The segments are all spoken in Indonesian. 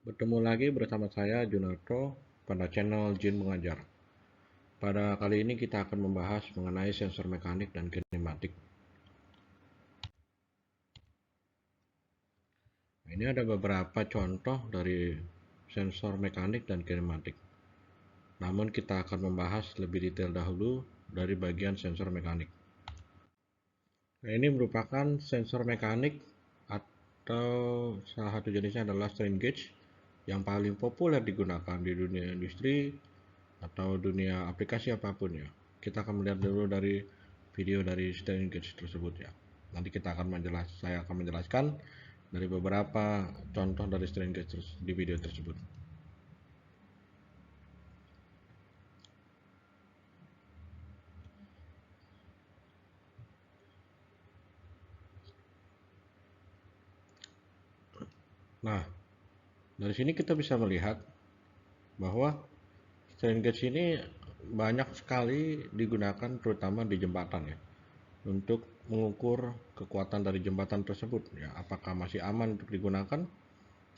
Bertemu lagi bersama saya Junarto pada channel Jin Mengajar. Pada kali ini kita akan membahas mengenai sensor mekanik dan kinematik. Ini ada beberapa contoh dari sensor mekanik dan kinematik. Namun kita akan membahas lebih detail dahulu dari bagian sensor mekanik. Nah, ini merupakan sensor mekanik atau salah satu jenisnya adalah strain gauge yang paling populer digunakan di dunia industri atau dunia aplikasi apapun ya. Kita akan melihat dulu dari video dari strain gauge tersebut ya. Nanti saya akan menjelaskan dari beberapa contoh dari strain gauge di video tersebut. Nah, dari sini kita bisa melihat bahwa strain gauge ini banyak sekali digunakan terutama di jembatan ya, untuk mengukur kekuatan dari jembatan tersebut ya, apakah masih aman untuk digunakan.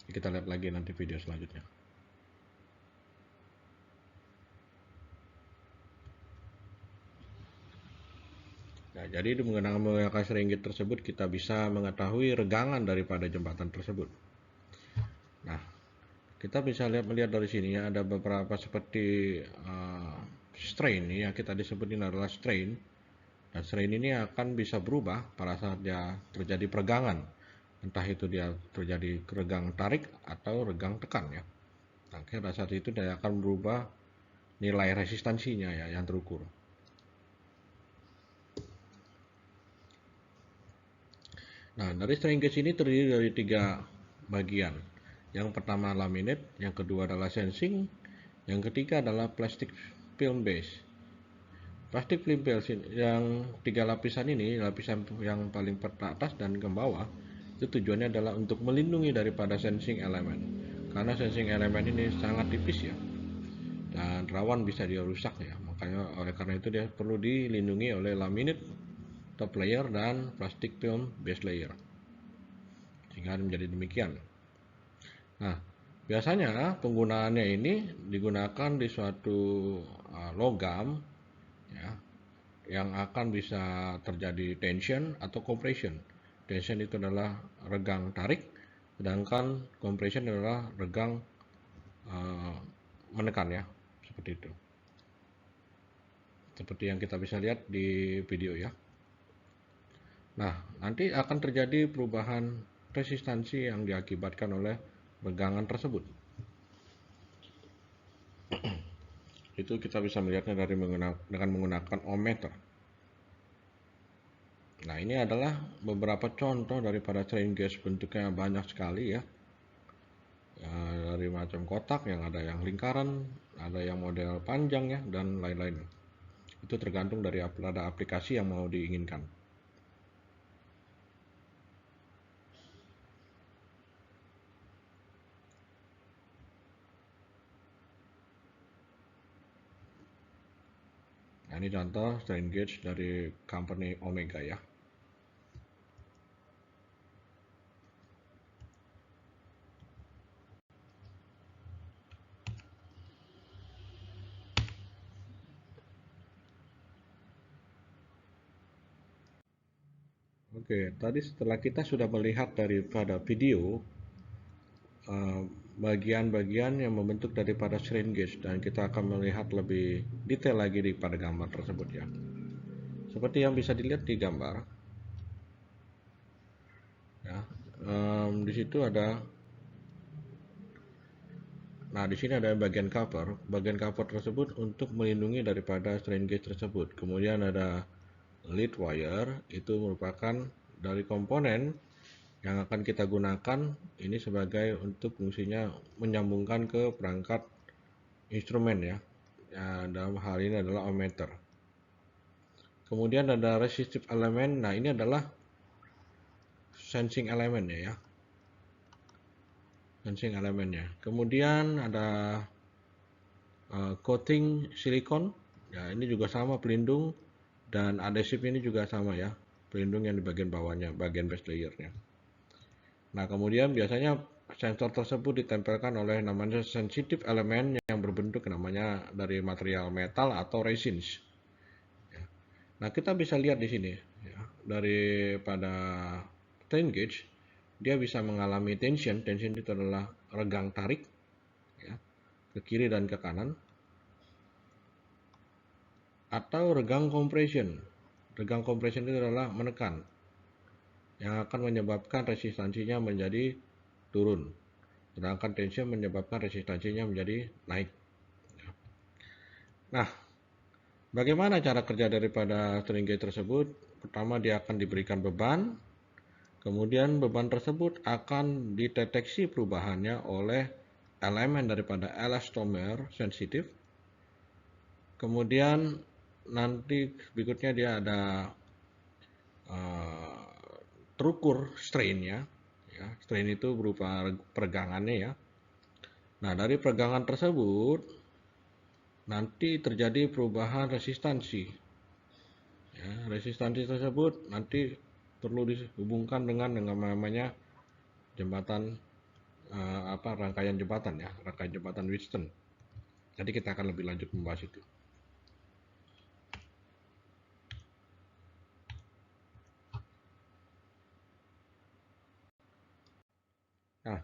Kita lihat lagi nanti video selanjutnya. Nah, jadi dengan menggunakan strain gauge tersebut kita bisa mengetahui regangan daripada jembatan tersebut. Nah, kita bisa melihat dari sini ya, ada beberapa seperti strain ya, kita disebutin adalah strain. Dan strain ini akan bisa berubah pada saat dia terjadi peregangan. Entah itu dia terjadi regang tarik atau regang tekan ya. Nah, pada saat itu dia akan berubah nilai resistansinya ya yang terukur. Nah, dari strain gauge ini terdiri dari 3 bagian. Yang pertama laminate, yang kedua adalah sensing, yang ketiga adalah plastic film base. Plastic film base yang 3 lapisan ini, lapisan yang paling atas dan ke bawah, itu tujuannya adalah untuk melindungi daripada sensing elemen. Karena sensing elemen ini sangat tipis ya, dan rawan bisa dia rusak ya. Makanya oleh karena itu dia perlu dilindungi oleh laminate top layer dan plastic film base layer. Sehingga menjadi demikian. Nah, biasanya penggunaannya ini digunakan di suatu logam ya, yang akan bisa terjadi tension atau compression. Tension itu adalah regang tarik, sedangkan compression adalah regang menekan ya, seperti itu. Seperti yang kita bisa lihat di video ya. Nah, nanti akan terjadi perubahan resistansi yang diakibatkan oleh regangan tersebut. Itu kita bisa melihatnya dengan menggunakan ohmmeter. Nah, ini adalah beberapa contoh daripada strain gauge, bentuknya banyak sekali ya. Dari macam kotak, yang ada yang lingkaran, ada yang model panjang ya, dan lain-lain. Itu tergantung dari aplikasi yang mau diinginkan. Nah, ini contoh strain gauge dari company Omega ya. Oke, tadi setelah kita sudah melihat daripada video bagian-bagian yang membentuk daripada strain gauge, dan kita akan melihat lebih detail lagi pada gambar tersebut ya. Seperti yang bisa dilihat di gambar ya, di situ ada. Nah, di sini ada bagian cover. Bagian cover tersebut untuk melindungi daripada strain gauge tersebut. Kemudian ada lead wire, itu merupakan dari komponen yang akan kita gunakan ini sebagai untuk fungsinya menyambungkan ke perangkat instrumen ya. Ya, dalam hal ini adalah ohmmeter. Kemudian ada resistive element. Nah, ini adalah sensing elemen ya. Sensing elemennya. Kemudian ada coating silikon. Ya, ini juga sama pelindung, dan adhesive ini juga sama ya, pelindung yang di bagian bawahnya, bagian base layernya. Nah, kemudian biasanya sensor tersebut ditempelkan oleh namanya sensitif elemen yang berbentuk namanya dari material metal atau resins. Nah, kita bisa lihat di sini ya, daripada strain gauge dia bisa mengalami tension. Tension itu adalah regang tarik ya, ke kiri dan ke kanan, atau regang compression. Regang compression itu adalah menekan, yang akan menyebabkan resistansinya menjadi turun, sedangkan tension menyebabkan resistansinya menjadi naik. Nah, bagaimana cara kerja daripada strain gauge tersebut? Pertama, dia akan diberikan beban, kemudian beban tersebut akan dideteksi perubahannya oleh elemen daripada elastomer sensitif. Kemudian nanti berikutnya dia ada terukur strainnya. Ya, strain itu berupa peregangannya ya. Nah, dari peregangan tersebut nanti terjadi perubahan resistansi. Ya, resistansi tersebut nanti perlu dihubungkan dengan namanya jembatan rangkaian jembatan ya, rangkaian jembatan Wheatstone. Jadi kita akan lebih lanjut membahas itu. Nah,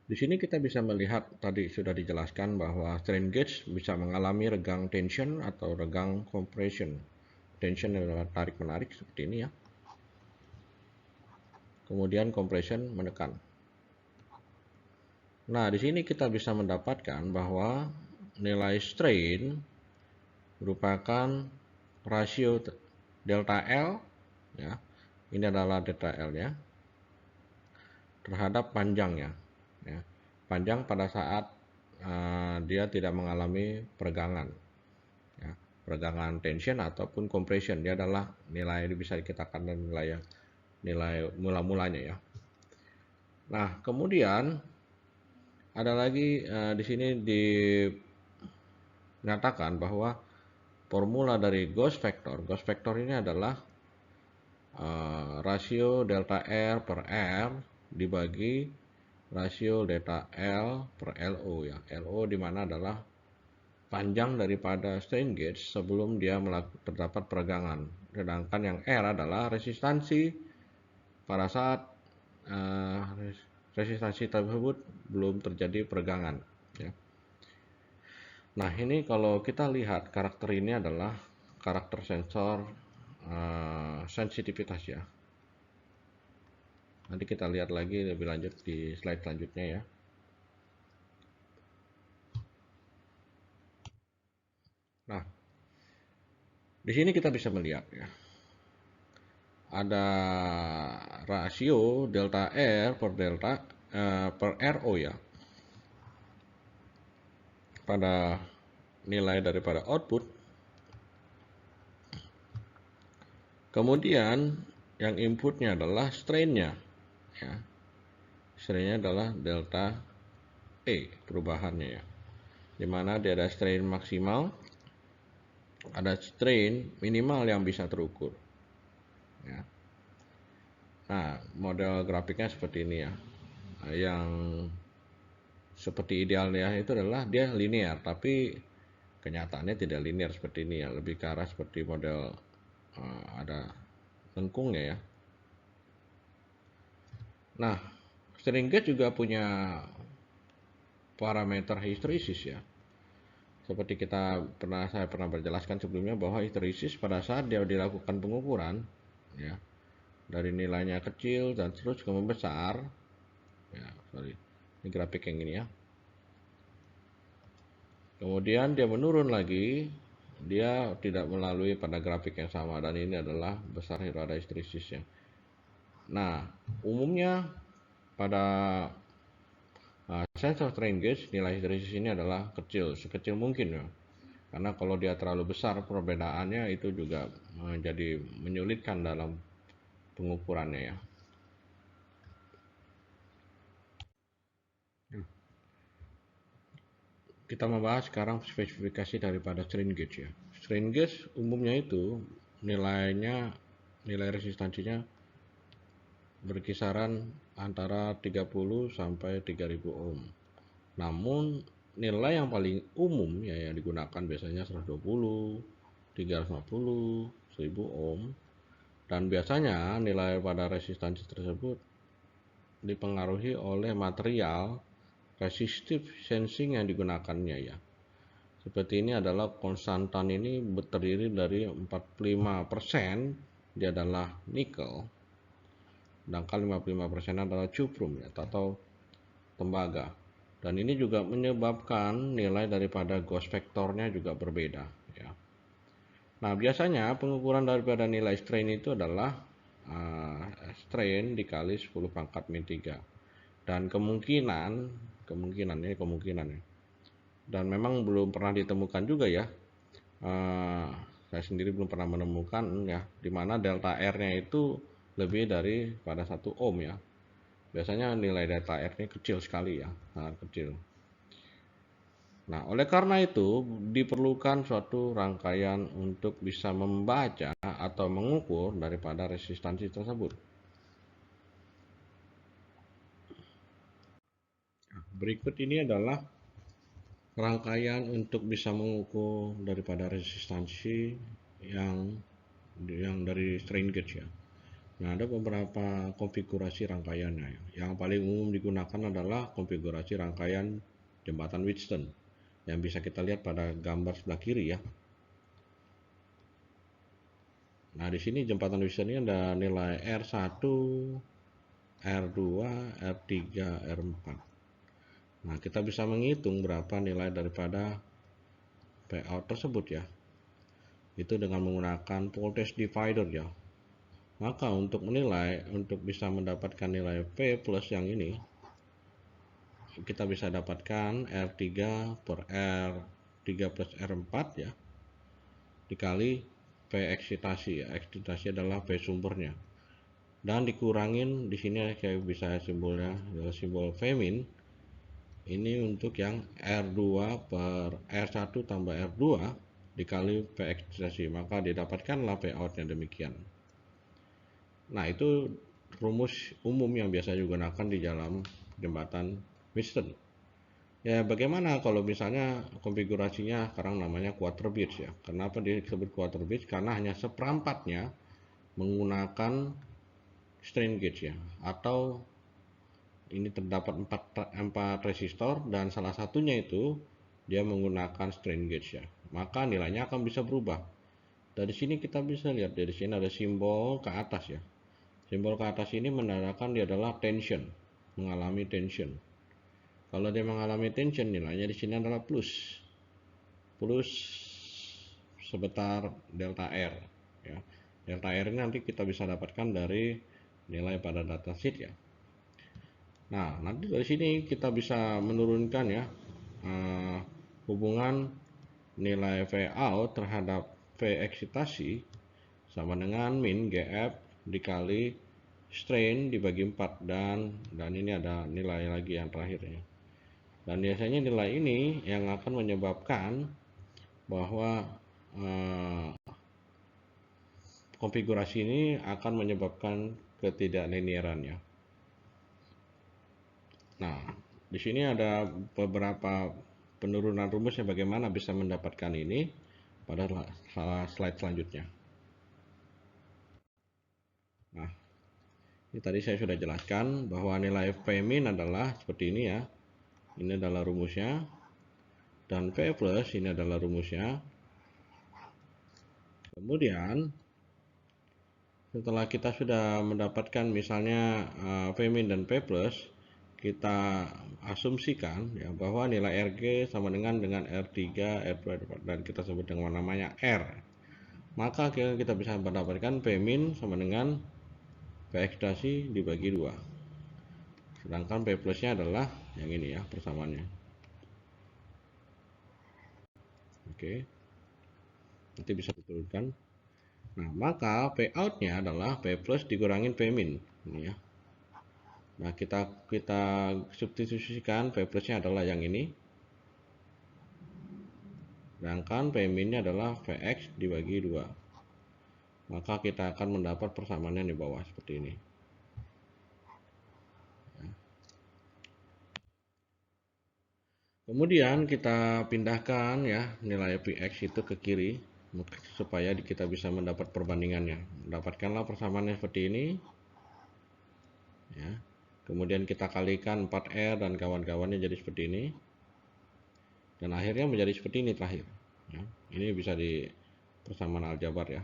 di sini kita bisa melihat tadi sudah dijelaskan bahwa strain gauge bisa mengalami regang tension atau regang compression. Tension adalah tarik menarik seperti ini ya. Kemudian compression menekan. Nah, di sini kita bisa mendapatkan bahwa nilai strain merupakan rasio delta L ya. Ini adalah delta L ya, terhadap panjangnya ya. Panjang pada saat dia tidak mengalami peregangan ya. Peregangan tension ataupun compression, dia adalah nilai, bisa kita katakan nilai mula-mulanya ya. Nah, kemudian ada lagi di sini dinyatakan bahwa formula dari Gauss factor ini adalah rasio delta R per R dibagi rasio delta L per LO ya. LO di mana adalah panjang daripada strain gauge sebelum dia terdapat peregangan. Sedangkan yang R adalah resistansi pada saat resistansi tersebut belum terjadi peregangan ya. Nah, ini kalau kita lihat karakter ini adalah karakter sensor sensitivitas ya. Nanti kita lihat lagi lebih lanjut di slide selanjutnya ya. Nah, di sini kita bisa melihat ya, ada rasio delta R per RO ya, pada nilai daripada output. Kemudian yang inputnya adalah strainnya ya. Strainnya adalah delta E perubahannya ya, dimana dia ada strain maksimal, ada strain minimal yang bisa terukur ya. Nah, model grafiknya seperti ini ya. Yang seperti idealnya itu adalah dia linear, tapi kenyataannya tidak linear seperti ini ya, lebih ke arah seperti model ada lengkungnya ya. Nah, strain gauge juga punya parameter histeresis ya. Seperti saya pernah berjelaskan sebelumnya bahwa histeresis pada saat dia dilakukan pengukuran ya, dari nilainya kecil dan terus ke membesar ya, ini grafik yang ini ya. Kemudian dia menurun lagi, dia tidak melalui pada grafik yang sama, dan ini adalah besar pada histeresisnya. Nah, umumnya pada sensor strain gauge nilai histeresis ini adalah kecil, sekecil mungkin ya. Karena kalau dia terlalu besar, perbedaannya itu juga menjadi menyulitkan dalam pengukurannya ya. Kita membahas sekarang spesifikasi daripada strain gauge ya. Strain gauge umumnya itu nilai resistansinya berkisaran antara 30 sampai 3000 ohm. Namun nilai yang paling umum ya yang digunakan biasanya 120, 350, 1000 ohm, dan biasanya nilai pada resistansi tersebut dipengaruhi oleh material resistive sensing yang digunakannya ya. Seperti ini adalah konstantan ini terdiri dari 45% dia adalah nikel, sedangkan 55% adalah cuprum ya, atau tembaga. Dan ini juga menyebabkan nilai daripada Gauss vektornya juga berbeda ya. Nah, biasanya pengukuran daripada nilai strain itu adalah strain dikali 10 pangkat min 3. Dan kemungkinan ya. Dan memang belum pernah ditemukan juga ya. Saya sendiri belum pernah menemukan ya, di mana delta R-nya itu lebih dari pada 1 ohm ya. Biasanya nilai delta R-nya kecil sekali ya, sangat kecil. Nah, oleh karena itu diperlukan suatu rangkaian untuk bisa membaca atau mengukur daripada resistansi tersebut. Berikut ini adalah rangkaian untuk bisa mengukur daripada resistansi yang dari strain gauge ya. Nah, ada beberapa konfigurasi rangkaiannya. Yang paling umum digunakan adalah konfigurasi rangkaian jembatan Wheatstone yang bisa kita lihat pada gambar sebelah kiri ya. Nah, di sini jembatan Wheatstone ini ada nilai R1, R2, R3, R4. Nah, kita bisa menghitung berapa nilai daripada Pout tersebut ya. Itu dengan menggunakan voltage divider ya. Maka untuk bisa mendapatkan nilai P plus yang ini, kita bisa dapatkan R3 per R3 plus R4 ya, dikali P eksitasi ya. Eksitasi adalah P sumbernya. Dan dikurangin di sini saya bisa simbolnya simbol Femin. Ini untuk yang R2 per R1 tambah R2 dikali P eksitasi, maka didapatkanlah P outnya demikian. Nah, itu rumus umum yang biasa digunakan di dalam jembatan Wheatstone. Ya, bagaimana kalau misalnya konfigurasinya sekarang namanya quarter bridge ya. Kenapa disebut quarter bridge? Karena hanya seperempatnya menggunakan strain gauge ya. Atau ini terdapat 4 resistor dan salah satunya itu dia menggunakan strain gauge ya. Maka nilainya akan bisa berubah. Dari sini kita bisa lihat, dari sini ada simbol ke atas ya. Simbol ke atas ini menandakan dia adalah tension, mengalami tension. Kalau dia mengalami tension, nilainya di sini adalah plus sebetar delta R. Ya. Delta R ini nanti kita bisa dapatkan dari nilai pada datasheet ya. Nah, nanti dari sini kita bisa menurunkan ya hubungan nilai V out terhadap V eksitasi sama dengan min GF dikali strain dibagi 4 dan ini ada nilai lagi yang terakhir ya. Dan biasanya nilai ini yang akan menyebabkan bahwa konfigurasi ini akan menyebabkan ketidaklinearannya. Nah, di sini ada beberapa penurunan rumusnya bagaimana bisa mendapatkan ini pada slide selanjutnya. Nah, ini tadi saya sudah jelaskan bahwa nilai P min adalah seperti ini ya. Ini adalah rumusnya. Dan P plus ini adalah rumusnya. Kemudian setelah kita sudah mendapatkan misalnya P min dan P plus, kita asumsikan ya bahwa nilai Rg sama dengan R3, R2, dan kita sebut dengan namanya R. Maka kita bisa mendapatkan P min sama dengan P ekstasi dibagi 2. Sedangkan P plusnya adalah yang ini ya, persamaannya. Oke. Nanti bisa diturunkan. Nah, maka P outnya adalah P plus dikurangin P min. Ini ya. Nah, kita substitusikan P plusnya adalah yang ini. Sedangkan P minnya adalah Vx dibagi 2. Maka kita akan mendapat persamaannya di bawah seperti ini. Kemudian kita pindahkan ya nilai Px itu ke kiri supaya kita bisa mendapat perbandingannya. Dapatkanlah persamaannya seperti ini ya. Kemudian kita kalikan 4R dan kawan-kawannya jadi seperti ini. Dan akhirnya menjadi seperti ini terakhir. Ya. Ini bisa di persamaan aljabar ya.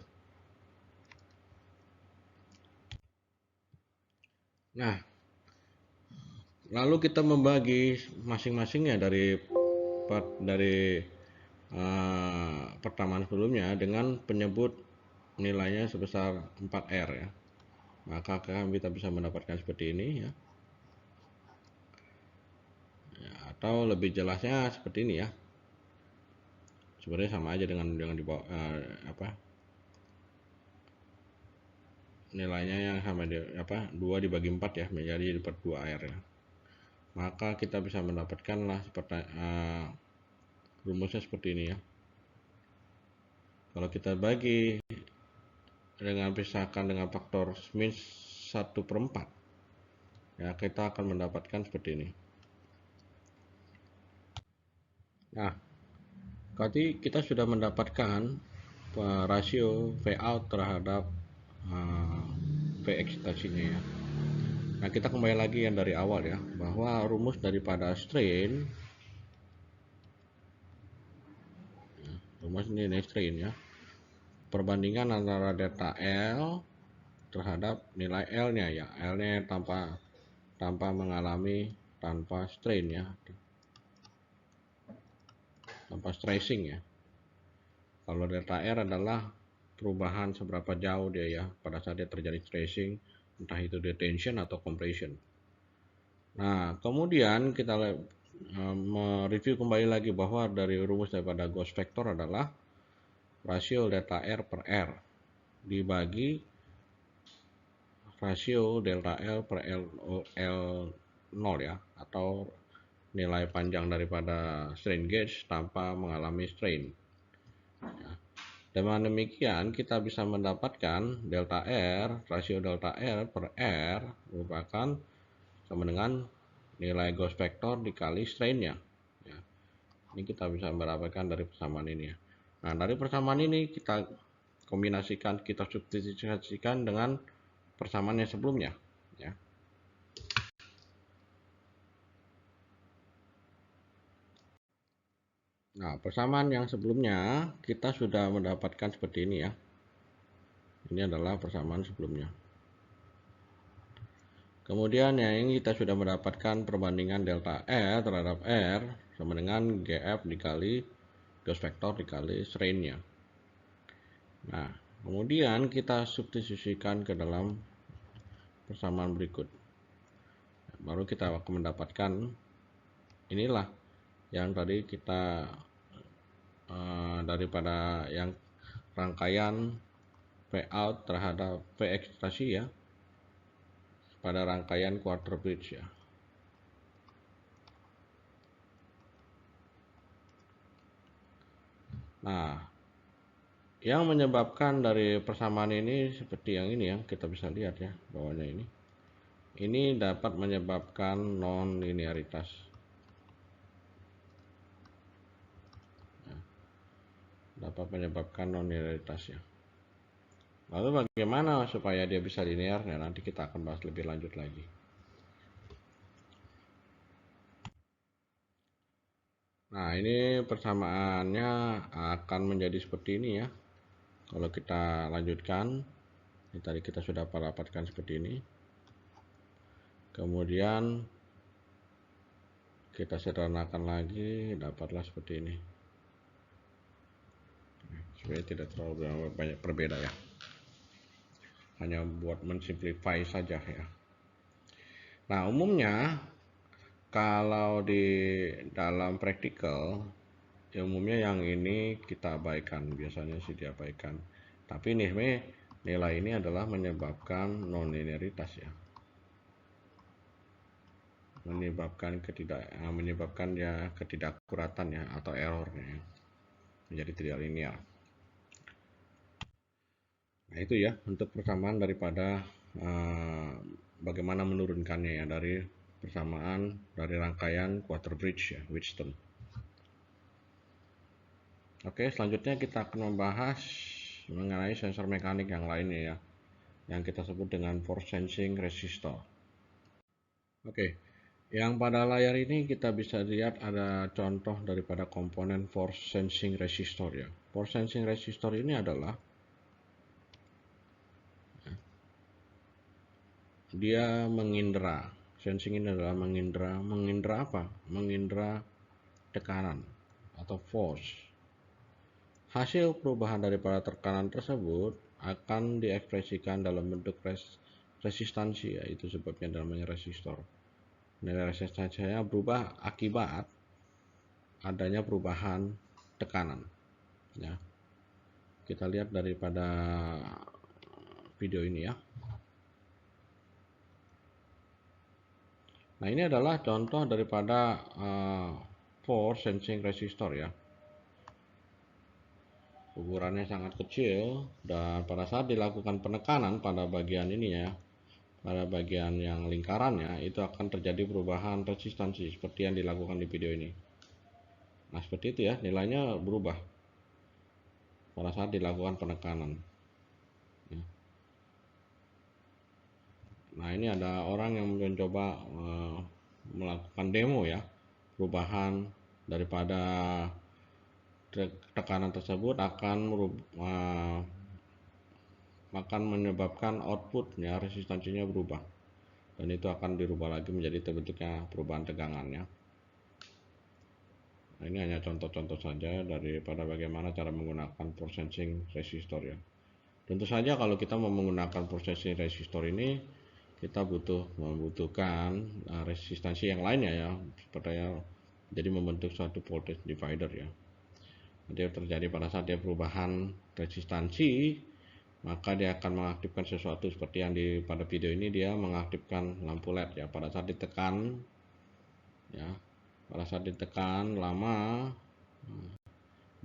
Nah, lalu kita membagi masing-masingnya dari pertamaan sebelumnya dengan penyebut nilainya sebesar 4R ya. Maka kita bisa mendapatkan seperti ini ya. Atau lebih jelasnya seperti ini ya. Sebenarnya sama aja dengan di bawah nilainya yang sama 2 dibagi 4 ya, menjadi dapat 2R ya. Maka kita bisa mendapatkanlah seperti rumusnya seperti ini ya. Kalau kita bagi dengan pisahkan dengan faktor min 1/4 ya, kita akan mendapatkan seperti ini. Nah, tadi kita sudah mendapatkan rasio V out terhadap V eksitasinya ya. Nah, kita kembali lagi yang dari awal ya, bahwa rumus daripada strain, rumus ini strain ya, perbandingan antara delta L terhadap nilai L-nya ya, L-nya tanpa mengalami tanpa strain ya, tanpa stressing ya. Kalau delta R adalah perubahan seberapa jauh dia ya pada saat dia terjadi stressing, entah itu detention atau compression. Nah, kemudian kita mereview kembali lagi bahwa dari rumus daripada Gauss vector adalah rasio delta R per R dibagi rasio delta L per L0 ya, atau nilai panjang daripada strain gauge tanpa mengalami strain. Dengan demikian kita bisa mendapatkan delta R, rasio delta R per R merupakan sama dengan nilai Gauss vector dikali strainnya. Ya. Ini kita bisa mendapatkan dari persamaan ini ya. Nah, dari persamaan ini kita kombinasikan, kita substitusikan dengan persamaan yang sebelumnya ya. Nah, persamaan yang sebelumnya kita sudah mendapatkan seperti ini ya. Ini adalah persamaan sebelumnya. Kemudian yang ini kita sudah mendapatkan perbandingan delta R terhadap R sama dengan GF dikali Gauss vector dikali strainnya. Nah, kemudian kita substitusikan ke dalam persamaan berikut. Baru kita akan mendapatkan inilah yang tadi kita daripada yang rangkaian V out terhadap V ekstasi ya pada rangkaian quarter bridge ya. Nah, yang menyebabkan dari persamaan ini seperti yang ini ya, kita bisa lihat ya bawahnya ini. Ini dapat menyebabkan non-linearitas. Dapat menyebabkan non-linearitas ya. Lalu bagaimana supaya dia bisa linear? Nah, nanti kita akan bahas lebih lanjut lagi. Nah, ini persamaannya akan menjadi seperti ini ya. Kalau kita lanjutkan, ini tadi kita sudah dapatkan seperti ini. Kemudian kita sederhanakan lagi, dapatlah seperti ini. Sebenarnya tidak terlalu banyak berbeda ya. Hanya buat mensimplify saja ya. Nah, umumnya kalau di dalam praktikal, ya umumnya yang ini kita abaikan, biasanya sih diabaikan. Tapi nih, nilai ini adalah menyebabkan non-linearitas ya. Menyebabkan ketidakakuratan ya atau errornya ya. Menjadi tidak linear. Nah, itu ya untuk persamaan daripada bagaimana menurunkannya ya dari persamaan dari rangkaian quarter bridge ya, Wheatstone. Oke, selanjutnya kita akan membahas mengenai sensor mekanik yang lainnya ya, yang kita sebut dengan force sensing resistor. Oke, yang pada layar ini kita bisa lihat ada contoh daripada komponen force sensing resistor ya. Force sensing resistor ini adalah dia mengindra. Sensing ini adalah mengindra apa? Mengindra tekanan atau force. Hasil perubahan daripada tekanan tersebut akan diekspresikan dalam bentuk resistansi, ya, itu sebabnya namanya resistor. Nilai resistansinya berubah akibat adanya perubahan tekanan. Ya, kita lihat daripada video ini ya. Nah, ini adalah contoh daripada force sensing resistor ya. Ukurannya sangat kecil dan pada saat dilakukan penekanan pada bagian ini ya, pada bagian yang lingkarannya itu akan terjadi perubahan resistansi seperti yang dilakukan di video ini. Nah, seperti itu ya, nilainya berubah pada saat dilakukan penekanan. Nah, ini ada orang yang mencoba melakukan demo ya, perubahan daripada tekanan tersebut akan menyebabkan outputnya resistansinya berubah, dan itu akan dirubah lagi menjadi terbentuknya perubahan tegangannya. Nah, ini hanya contoh-contoh saja daripada bagaimana cara menggunakan force sensing resistor ya. Tentu saja kalau kita mau menggunakan force sensing resistor ini, kita membutuhkan resistansi yang lainnya ya, supaya jadi membentuk suatu voltage divider ya. Jadi terjadi pada saat dia perubahan resistansi, maka dia akan mengaktifkan sesuatu seperti yang pada video ini, dia mengaktifkan lampu LED ya. Pada saat ditekan ya, pada saat ditekan lama,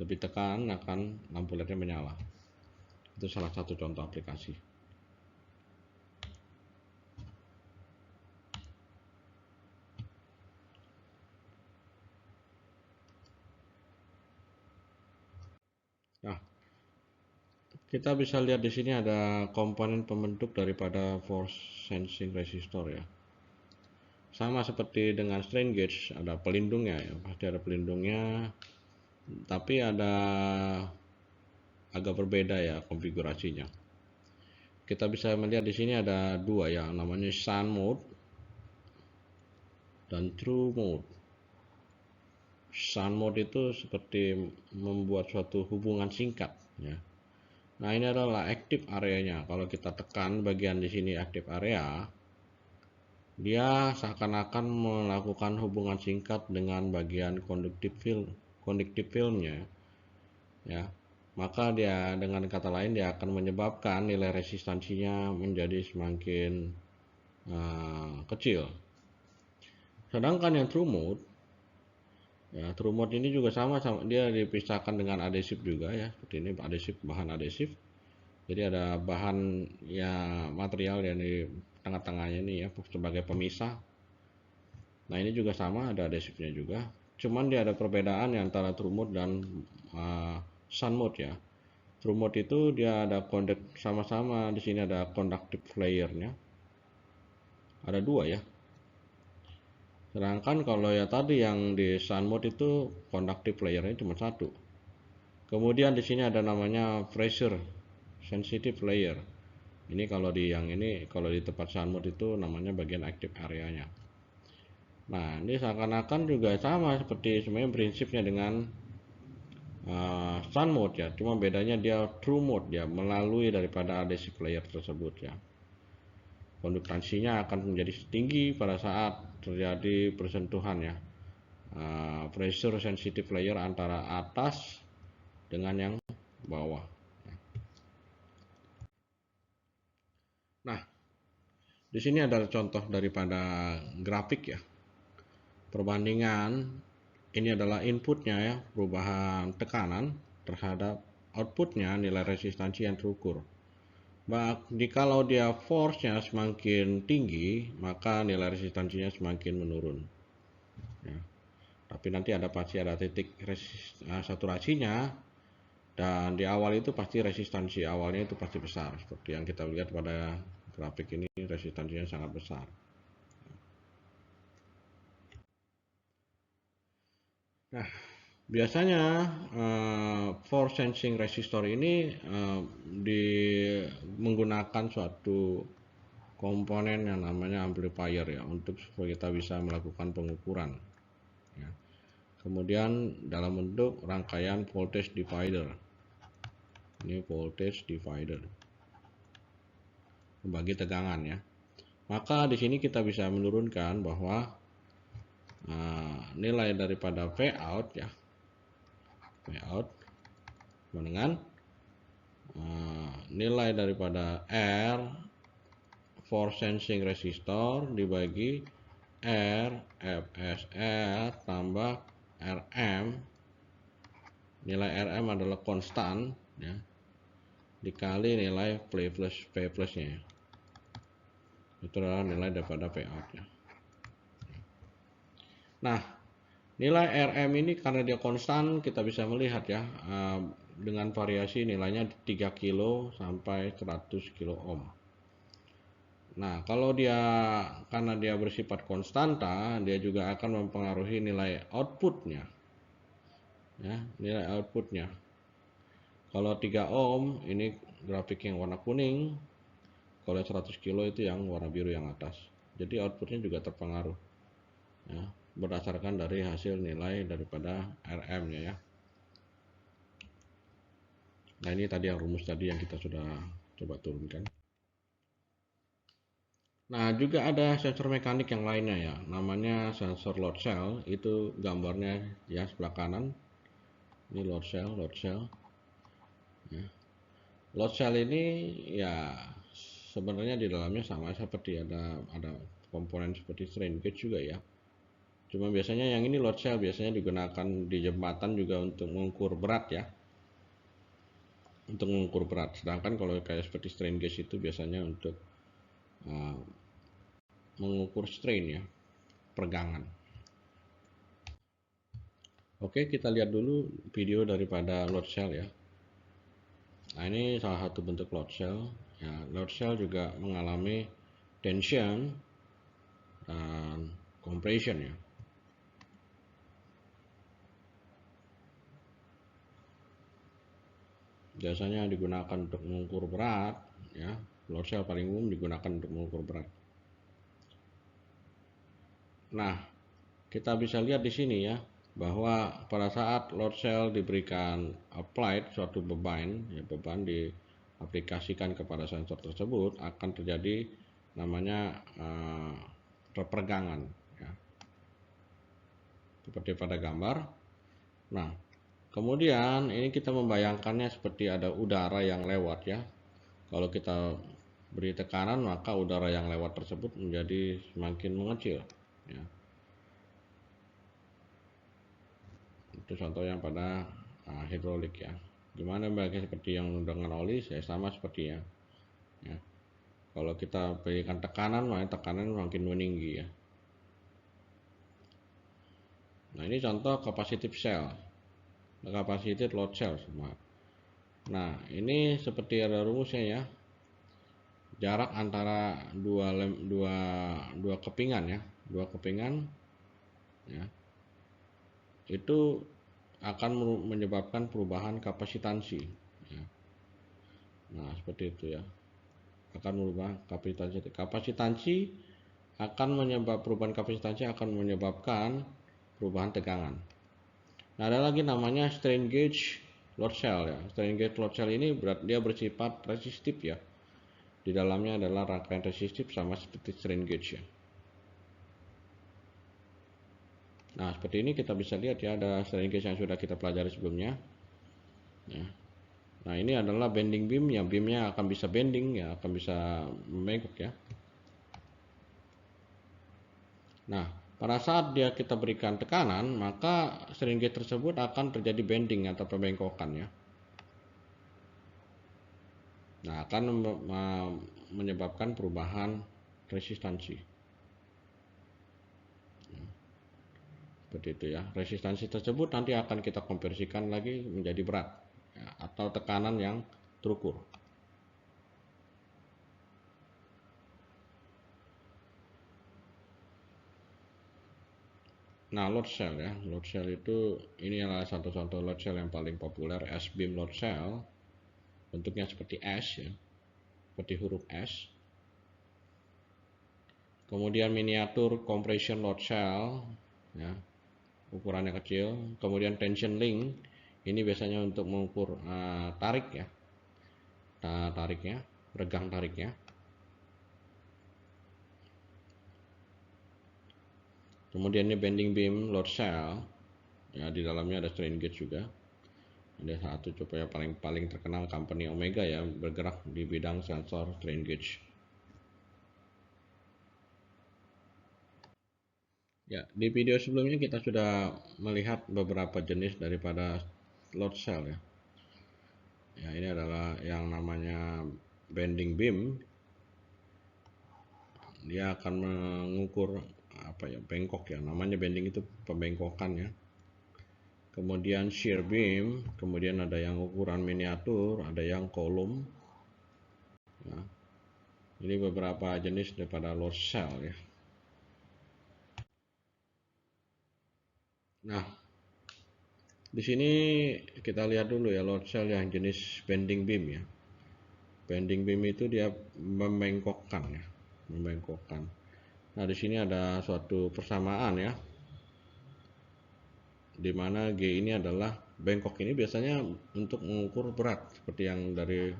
lebih tekan, akan lampu LED-nya menyala. Itu salah satu contoh aplikasi. Nah, kita bisa lihat di sini ada komponen pembentuk daripada force sensing resistor ya. Sama seperti dengan strain gauge, ada pelindungnya ya, pasti ada pelindungnya, tapi ada agak berbeda ya konfigurasinya. Kita bisa melihat di sini ada dua ya, namanya sun mode dan true mode. Sun mode itu seperti membuat suatu hubungan singkat ya. Nah, ini adalah active areanya. Kalau kita tekan bagian di sini active area, dia seakan-akan melakukan hubungan singkat dengan bagian conductive filmnya ya. Maka dia, dengan kata lain, dia akan menyebabkan nilai resistansinya menjadi semakin kecil. Sedangkan yang true mode ya, true mode ini juga sama, dia dipisahkan dengan adhesif juga ya, seperti ini adhesif, bahan adhesif. Jadi ada bahan ya, material yang di tengah-tengahnya ini ya sebagai pemisah. Nah, ini juga sama, ada adhesifnya juga. Cuman dia ada perbedaan antara true mode dan sun mode ya. True mode itu dia ada sama-sama di sini ada conductive layer-nya. Ada dua ya. Sedangkan kalau ya tadi yang di sun mode itu conductive layer-nya cuma satu. Kemudian di sini ada namanya pressure sensitive layer. Ini kalau di yang ini, kalau di tempat sun mode itu namanya bagian active area-nya. Nah, ini seakan-akan juga sama seperti sebenarnya prinsipnya dengan sun mode ya, cuma bedanya dia true mode ya, melalui daripada adhesive layer tersebut ya. Konduktansinya akan menjadi tinggi pada saat terjadi persentuhan ya, pressure sensitive layer antara atas dengan yang bawah. Nah, di sini adalah contoh daripada grafik ya, perbandingan. Ini adalah inputnya ya, perubahan tekanan terhadap outputnya, nilai resistansi yang terukur. Jikalau dia force-nya semakin tinggi, maka nilai resistansinya semakin menurun ya. Tapi nanti pasti ada titik saturasinya, dan di awal itu pasti resistansi awalnya itu pasti besar, seperti yang kita lihat pada grafik ini, resistansinya sangat besar. Nah, biasanya force sensing resistor ini menggunakan suatu komponen yang namanya amplifier ya, untuk supaya kita bisa melakukan pengukuran ya. Kemudian dalam bentuk rangkaian voltage divider. Ini voltage divider, pembagi tegangan ya. Maka di sini kita bisa menurunkan bahwa nilai daripada Vout ya, Vout dengan nilai daripada R force sensing resistor dibagi R FSR tambah Rm. Nilai Rm adalah konstan ya, dikali nilai V plusnya ya. Itu adalah nilai daripada Vout ya. Nah, nilai Rm ini karena dia konstan, kita bisa melihat ya, dengan variasi nilainya 3 kilo sampai 100 kilo ohm. Nah, kalau karena dia bersifat konstanta, dia juga akan mempengaruhi nilai outputnya ya, nilai outputnya. Kalau 3 ohm ini grafik yang warna kuning, kalau 100 kilo itu yang warna biru yang atas. Jadi outputnya juga terpengaruh ya, berdasarkan dari hasil nilai daripada RM-nya ya. Nah, ini tadi yang rumus tadi yang kita sudah coba turunkan. Nah, juga ada sensor mekanik yang lainnya ya, namanya sensor load cell. Itu gambarnya ya sebelah kanan. Ini load cell ya. Load cell ini ya sebenarnya di dalamnya sama seperti ada komponen seperti strain gauge juga ya. Cuma biasanya yang ini load cell biasanya digunakan di jembatan juga untuk mengukur berat ya. Untuk mengukur berat. Sedangkan kalau kayak seperti strain gauge itu biasanya untuk mengukur strain ya, pergangan. Oke, kita lihat dulu video daripada load cell ya. Nah, ini salah satu bentuk load cell ya. Load cell juga mengalami tension dan compression ya. Biasanya digunakan untuk mengukur berat ya. Load cell paling umum digunakan untuk mengukur berat. Nah, kita bisa lihat di sini ya, bahwa pada saat load cell diberikan applied suatu beban ya, beban diaplikasikan kepada sensor tersebut, akan terjadi namanya perpegangan ya, seperti pada gambar. Nah, kemudian ini kita membayangkannya seperti ada udara yang lewat ya. Kalau kita beri tekanan, maka udara yang lewat tersebut menjadi semakin mengecil ya. Itu contoh yang pada hidrolik ya. Gimana bagi seperti yang dengan oli, saya sama sepertinya ya. Kalau kita berikan tekanan, maka tekanan makin meninggi ya. Nah, ini contoh capacitive cell, capacitive load cell semua. Nah, ini seperti ada rumusnya ya. Jarak antara dua kepingan ya, ya, itu akan menyebabkan perubahan kapasitansi ya. Nah, seperti itu ya, akan merubah kapasitansi akan perubahan kapasitansi akan menyebabkan perubahan tegangan. Nah, ada lagi namanya strain gauge load cell ya. Strain gauge load cell ini dia bersifat resistif ya. Di dalamnya adalah rangkaian resistif sama seperti strain gauge ya. Nah, seperti ini kita bisa lihat ya, ada strain gauge yang sudah kita pelajari sebelumnya ya. Nah, ini adalah bending beam ya, beamnya akan bisa bending ya, akan bisa membengkok ya. Nah, pada saat kita berikan tekanan, maka strain gauge tersebut akan terjadi bending atau pembengkokan ya. Nah, akan menyebabkan perubahan resistansi. seperti itu ya. Resistansi tersebut nanti akan kita konversikan lagi menjadi berat ya, atau tekanan yang terukur. Nah, load cell ya, load cell itu ini adalah satu contoh load cell yang paling populer, S-beam load cell. Bentuknya seperti S ya, seperti huruf S. Kemudian miniatur compression load cell ya, ukurannya kecil. Kemudian tension link, ini biasanya untuk mengukur tarik ya, tariknya, regang tariknya. Kemudian ini bending beam load cell ya, di dalamnya ada strain gauge juga. Ada satu coba yang paling terkenal, company Omega ya, bergerak di bidang sensor strain gauge. Ya, di video sebelumnya kita sudah melihat beberapa jenis daripada load cell ya. Ya, ini adalah yang namanya bending beam. Dia akan mengukur apa ya, bengkok ya. Namanya bending itu pembengkokan ya. Kemudian shear beam, kemudian ada yang ukuran miniatur, ada yang kolom. Ya. Ini beberapa jenis daripada load cell ya. Nah, di sini kita lihat dulu ya load cell yang jenis bending beam ya. Bending beam itu dia membengkokkan ya, membengkokkan. Nah, di sini ada suatu persamaan ya, di mana G ini adalah bengkok ini biasanya untuk mengukur berat seperti yang dari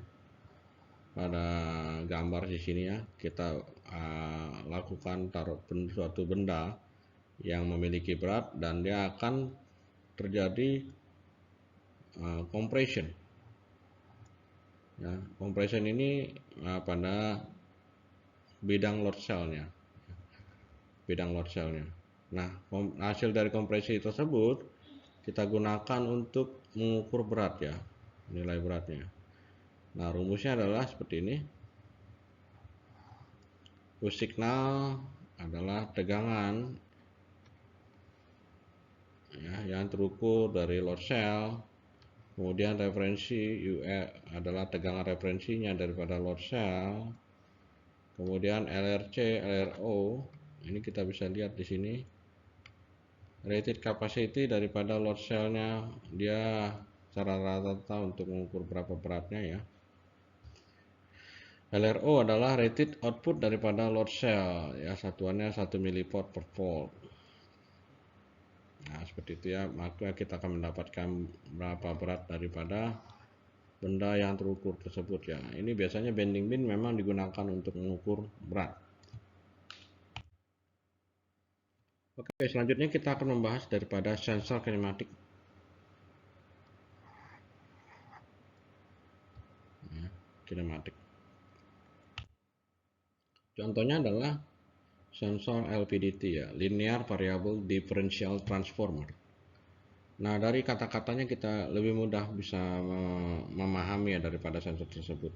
pada gambar di sini ya. Kita lakukan taruh suatu benda yang memiliki berat dan dia akan terjadi compression. Ya, compression ini pada bidang load cell-nya. Nah, hasil dari kompresi tersebut kita gunakan untuk mengukur berat ya, nilai beratnya. Nah, rumusnya adalah seperti ini. Push signal adalah tegangan ya, yang terukur dari load cell. Kemudian referensi UE adalah tegangan referensinya daripada load cell. Kemudian LRC, LRO, ini kita bisa lihat di sini. Rated capacity daripada load cell-nya, dia secara rata-rata untuk mengukur berapa beratnya ya. LRO adalah rated output daripada load cell ya, satuannya 1 mV per volt. Nah, seperti itu ya, maka kita akan mendapatkan berapa berat daripada benda yang terukur tersebut ya. Ini biasanya bending beam memang digunakan untuk mengukur berat. Oke, selanjutnya kita akan membahas daripada sensor kinematik. Ya, kinematik. Contohnya adalah sensor LVDT ya, Linear Variable Differential Transformer. Nah, dari kata-katanya kita lebih mudah bisa memahami ya daripada sensor tersebut.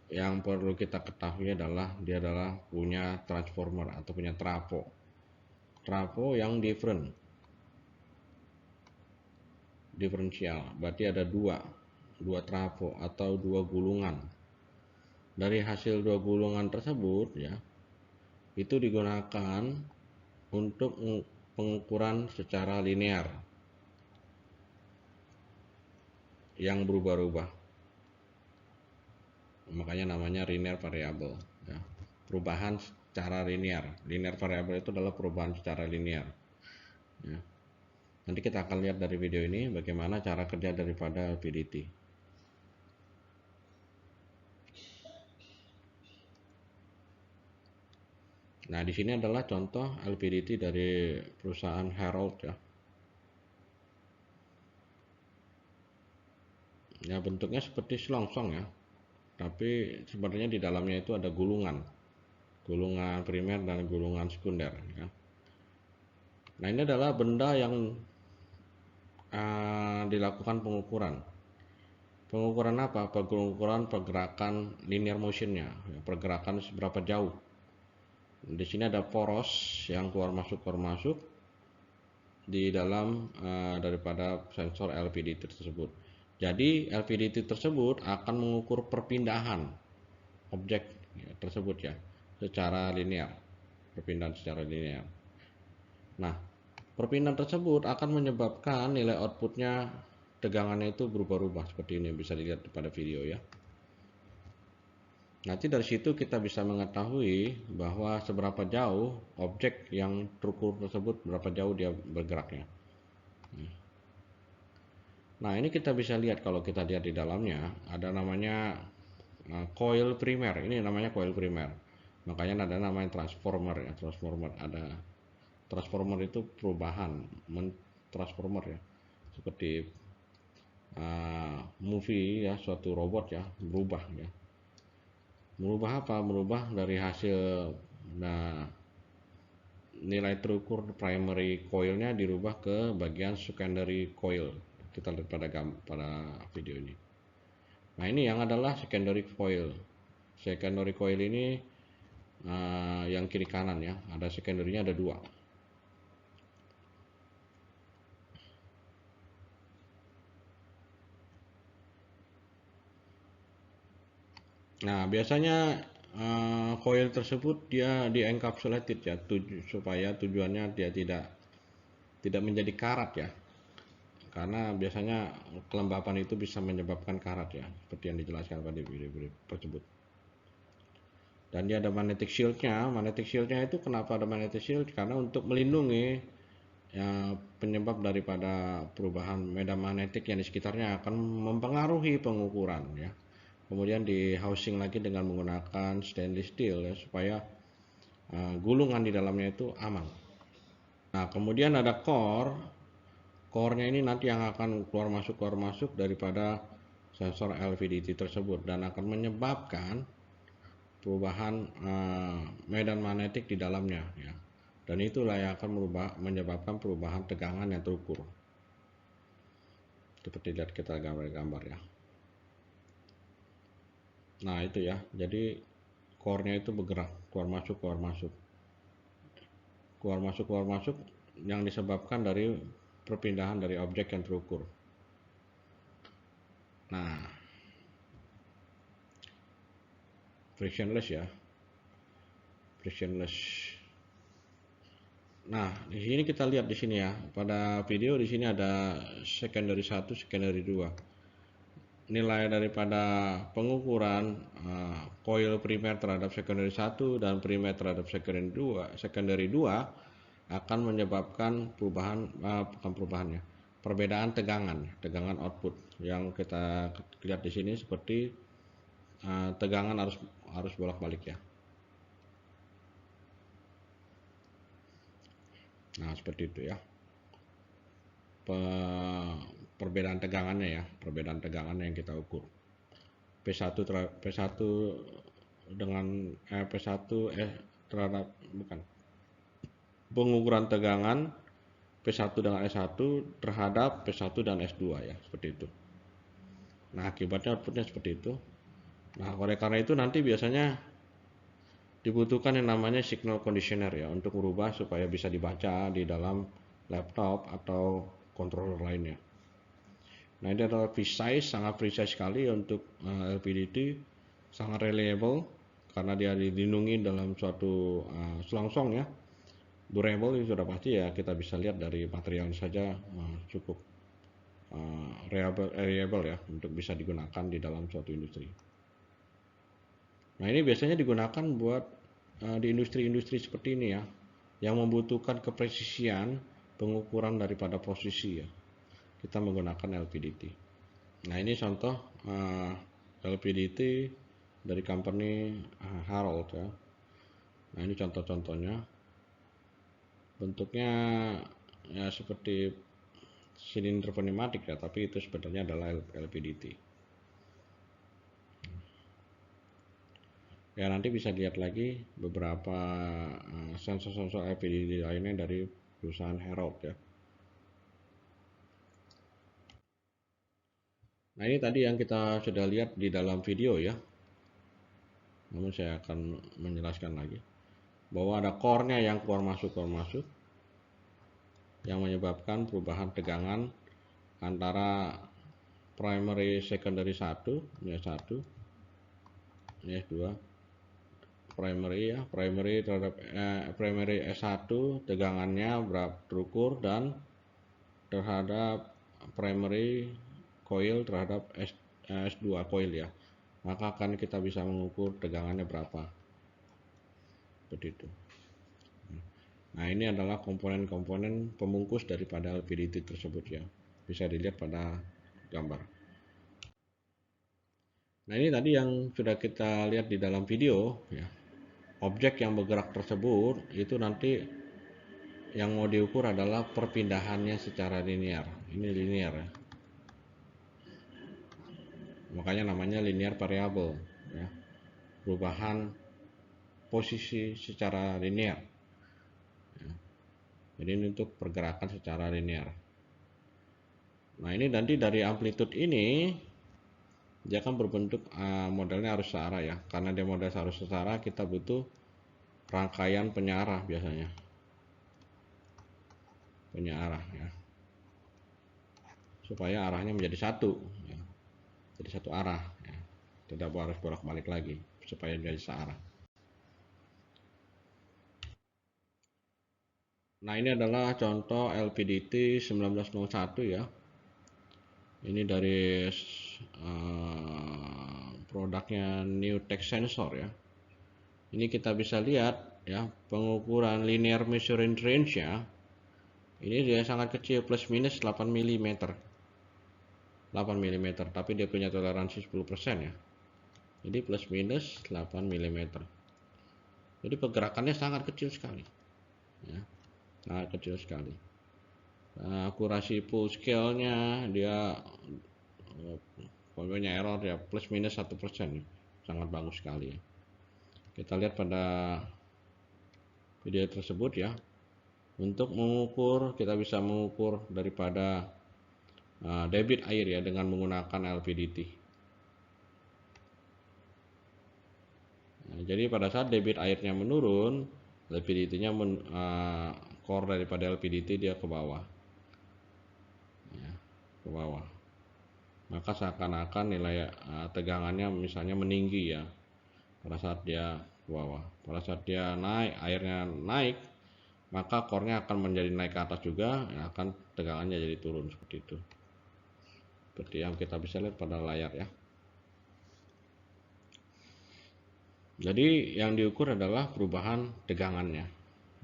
Yang perlu kita ketahui adalah dia adalah punya transformer atau punya trafo. Trafo yang diferensial, berarti ada dua trafo atau dua gulungan. Dari hasil dua gulungan tersebut ya, itu digunakan untuk pengukuran secara linear yang berubah-ubah. Makanya namanya linear variable ya. Perubahan secara linear. Linear variable itu adalah perubahan secara linear ya. Nanti kita akan lihat dari video ini bagaimana cara kerja daripada LVDT. Nah, di sini adalah contoh LVDT dari perusahaan Herald ya. Ya, bentuknya seperti selongsong ya. Tapi sebenarnya di dalamnya itu ada gulungan primer dan gulungan sekunder ya. Nah, ini adalah benda yang dilakukan pengukuran apa? Pengukuran pergerakan linear motionnya ya, pergerakan seberapa jauh. Di sini ada poros yang keluar masuk di dalam daripada sensor LVDT tersebut. Jadi LVDT tersebut akan mengukur perpindahan objek tersebut ya secara linear, perpindahan secara linear. Nah, perpindahan tersebut akan menyebabkan nilai outputnya tegangannya itu berubah-ubah seperti ini, bisa dilihat pada video ya. Nanti dari situ kita bisa mengetahui bahwa seberapa jauh objek yang terukur tersebut, berapa jauh dia bergeraknya. Nah, ini kita bisa lihat kalau kita lihat di dalamnya ada namanya coil primer. Ini namanya coil primer. Makanya ada namanya transformer ya. Transformer itu perubahan, transformer ya. Seperti movie ya, suatu robot ya, berubah ya. Merubah apa? Merubah dari hasil nilai terukur primary coilnya dirubah ke bagian secondary coil. Kita lihat pada video ini. Nah, ini yang adalah secondary coil. Secondary coil ini yang kiri kanan ya, ada secondary-nya ada dua. Nah, biasanya coil tersebut dia di encapsulated ya, supaya tujuannya dia tidak menjadi karat ya. Karena biasanya kelembapan itu bisa menyebabkan karat ya, seperti yang dijelaskan pada video tersebut. Dan dia ada magnetic shieldnya. Magnetic shieldnya itu kenapa ada magnetic shield? Karena untuk melindungi ya, penyebab daripada perubahan medan magnetik yang di sekitarnya akan mempengaruhi pengukuran ya. Kemudian di housing lagi dengan menggunakan stainless steel ya, supaya gulungan di dalamnya itu aman. Nah, kemudian ada core-nya ini nanti yang akan keluar masuk daripada sensor LVDT tersebut dan akan menyebabkan perubahan medan magnetik di dalamnya ya. Dan itulah yang akan menyebabkan perubahan tegangan yang terukur. Seperti lihat kita gambar-gambar ya. Nah, itu ya. Jadi core-nya itu bergerak, keluar masuk yang disebabkan dari perpindahan dari objek yang terukur. Nah, frictionless ya. Frictionless. Nah, di sini kita lihat di sini ya. Pada video di sini ada secondary 1, secondary 2. Nilai daripada pengukuran coil primer terhadap secondary 1 dan primer terhadap secondary 2 akan menyebabkan perbedaan tegangan output yang kita lihat di sini seperti tegangan harus bolak-balik ya. Nah, seperti itu ya. Perbedaan tegangannya yang kita ukur. P1 dengan P1 terhadap pengukuran tegangan P1 dengan S1 terhadap P1 dan S2 ya, seperti itu. Nah, akibatnya outputnya seperti itu. Nah, oleh karena itu nanti biasanya dibutuhkan yang namanya signal conditioner ya, untuk merubah supaya bisa dibaca di dalam laptop atau controller lainnya. Nah, ini adalah sangat precise sekali untuk LVDT, sangat reliable karena dia dilindungi dalam suatu selongsong ya. Durable itu sudah pasti ya, kita bisa lihat dari material saja cukup reliable ya untuk bisa digunakan di dalam suatu industri. Nah, ini biasanya digunakan buat di industri-industri seperti ini ya, yang membutuhkan kepresisian pengukuran daripada posisi ya. Kita menggunakan LVDT. Nah, ini contoh LVDT dari company Harrold ya. Nah, ini contoh-contohnya. Bentuknya ya seperti silinder pneumatik ya, tapi itu sebenarnya adalah LVDT. Ya, nanti bisa lihat lagi beberapa sensor-sensor LVDT lainnya dari perusahaan Harrold ya. Nah, ini tadi yang kita sudah lihat di dalam video ya. Namun saya akan menjelaskan lagi bahwa ada core-nya yang keluar masuk. yang menyebabkan perubahan tegangan antara primary secondary 1, ini S1, ini S2, primary ya, primary terhadap primary S1 tegangannya berapa terukur, dan terhadap primary coil terhadap S2 coil ya, maka akan kita bisa mengukur tegangannya berapa, seperti itu. Nah, ini adalah komponen-komponen pembungkus daripada LPDT tersebut ya, bisa dilihat pada gambar. Nah, ini tadi yang sudah kita lihat di dalam video ya. Objek yang bergerak tersebut itu nanti yang mau diukur adalah perpindahannya secara linear. Ini linear ya. Makanya namanya linear variable ya. Perubahan posisi secara linear. Ya. Jadi ini untuk pergerakan secara linear. Nah, ini nanti dari amplitude ini dia kan berbentuk modelnya arus searah ya. Karena dia model arus searah, kita butuh rangkaian penyearah biasanya. Penyearah ya. Supaya arahnya menjadi satu ya. Jadi satu arah ya. Tidak harus bolak-balik lagi supaya menjadi searah. Nah, ini adalah contoh LPDT 1901 ya. Ini dari produknya New Tech Sensor ya. Ini kita bisa lihat ya, pengukuran linear measuring range ya. Ini dia sangat kecil, plus minus 8 mm. 8 mm, tapi dia punya toleransi 10% ya. Jadi plus minus 8 mm. Jadi pergerakannya sangat kecil sekali. Ya. Sangat kecil sekali. Nah, akurasi full scale-nya dia pokoknya error ya plus minus 1%, sangat bagus sekali ya. Kita lihat pada video tersebut ya. Untuk mengukur, kita bisa mengukur daripada debit air ya dengan menggunakan LPDT. Nah, jadi pada saat debit airnya menurun, LPDT-nya core daripada LPDT dia ke bawah. Ya, ke bawah. Maka seakan-akan nilai tegangannya misalnya meninggi ya pada saat dia ke bawah. Pada saat dia naik, airnya naik, maka core-nya akan menjadi naik ke atas juga, ya, akan tegangannya jadi turun seperti itu. Seperti yang kita bisa lihat pada layar ya. Jadi yang diukur adalah perubahan tegangannya.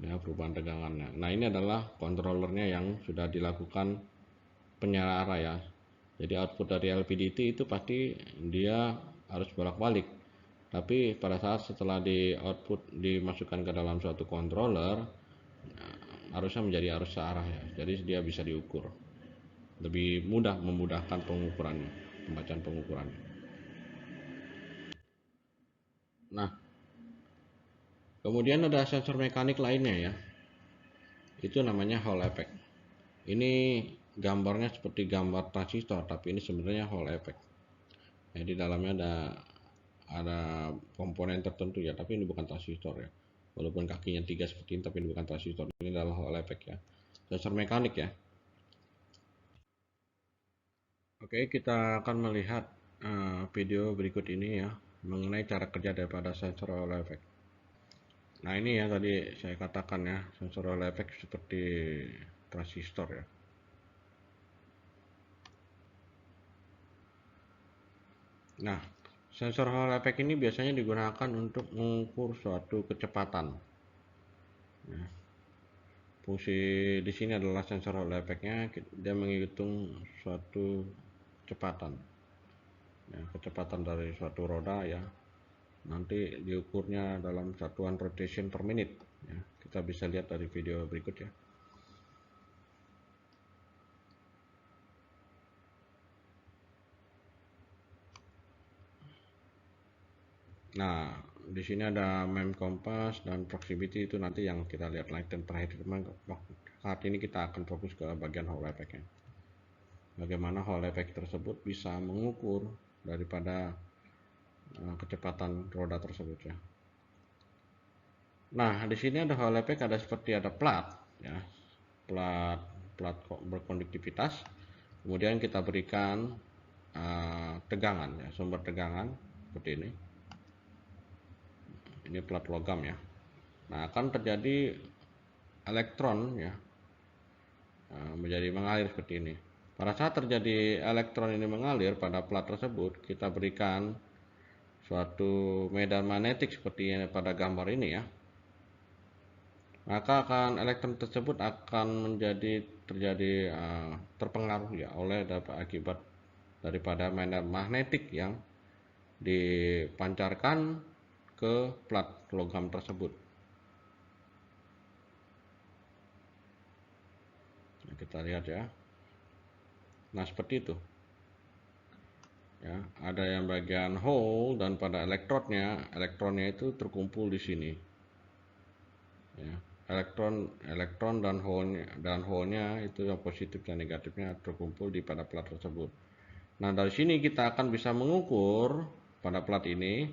Ya, perubahan tegangannya. Nah, ini adalah controllernya yang sudah dilakukan penyearah ya. Jadi output dari LPDT itu pasti dia harus bolak-balik. Tapi pada saat setelah di output dimasukkan ke dalam suatu controller, harusnya menjadi arus searah ya. Jadi dia bisa diukur. Lebih mudah, memudahkan pengukurannya, pembacaan pengukurannya. Nah, kemudian ada sensor mekanik lainnya ya. Itu namanya Hall effect. Ini gambarnya seperti gambar transistor, tapi ini sebenarnya Hall effect. Ya, di dalamnya ada komponen tertentu ya, tapi ini bukan transistor ya. Walaupun kakinya 3 seperti ini, tapi ini bukan transistor. Ini adalah Hall effect ya. Sensor mekanik ya. Oke, kita akan melihat video berikut ini ya, mengenai cara kerja daripada sensor Hall effect. Nah, ini ya tadi saya katakan ya, sensor Hall effect seperti transistor ya. Nah, sensor Hall effect ini biasanya digunakan untuk mengukur suatu kecepatan. Ya. Fungsi di sini adalah sensor Hall effect-nya, dia menghitung suatu kecepatan. Ya, kecepatan dari suatu roda ya. Nanti diukurnya dalam satuan rotation per menit. Ya, kita bisa lihat dari video berikut ya. Nah, di sini ada mem kompas dan proximity, itu nanti yang kita lihat lagi. Dan terakhir saat ini kita akan fokus ke bagian Hall effect-nya. Bagaimana Hall effect tersebut bisa mengukur daripada kecepatan roda tersebut ya. Nah, di sini ada Hall effect, ada seperti ada plat ya. Plat plat berkonduktivitas. Kemudian kita berikan tegangan ya, sumber tegangan seperti ini. Ini plat logam ya. Nah, akan terjadi elektron ya menjadi mengalir seperti ini. Pada saat terjadi elektron ini mengalir pada plat tersebut, kita berikan suatu medan magnetik seperti yang pada gambar ini ya. Maka elektron tersebut akan terjadi terpengaruh ya oleh akibat daripada medan magnetik yang dipancarkan ke plat logam tersebut. Nah, kita lihat ya. Nah, seperti itu. Ya, ada yang bagian hole dan pada elektronnya itu terkumpul di sini. Ya, elektron dan hole-nya itu yang positif dan negatifnya terkumpul di pada plat tersebut. Nah, dari sini kita akan bisa mengukur pada plat ini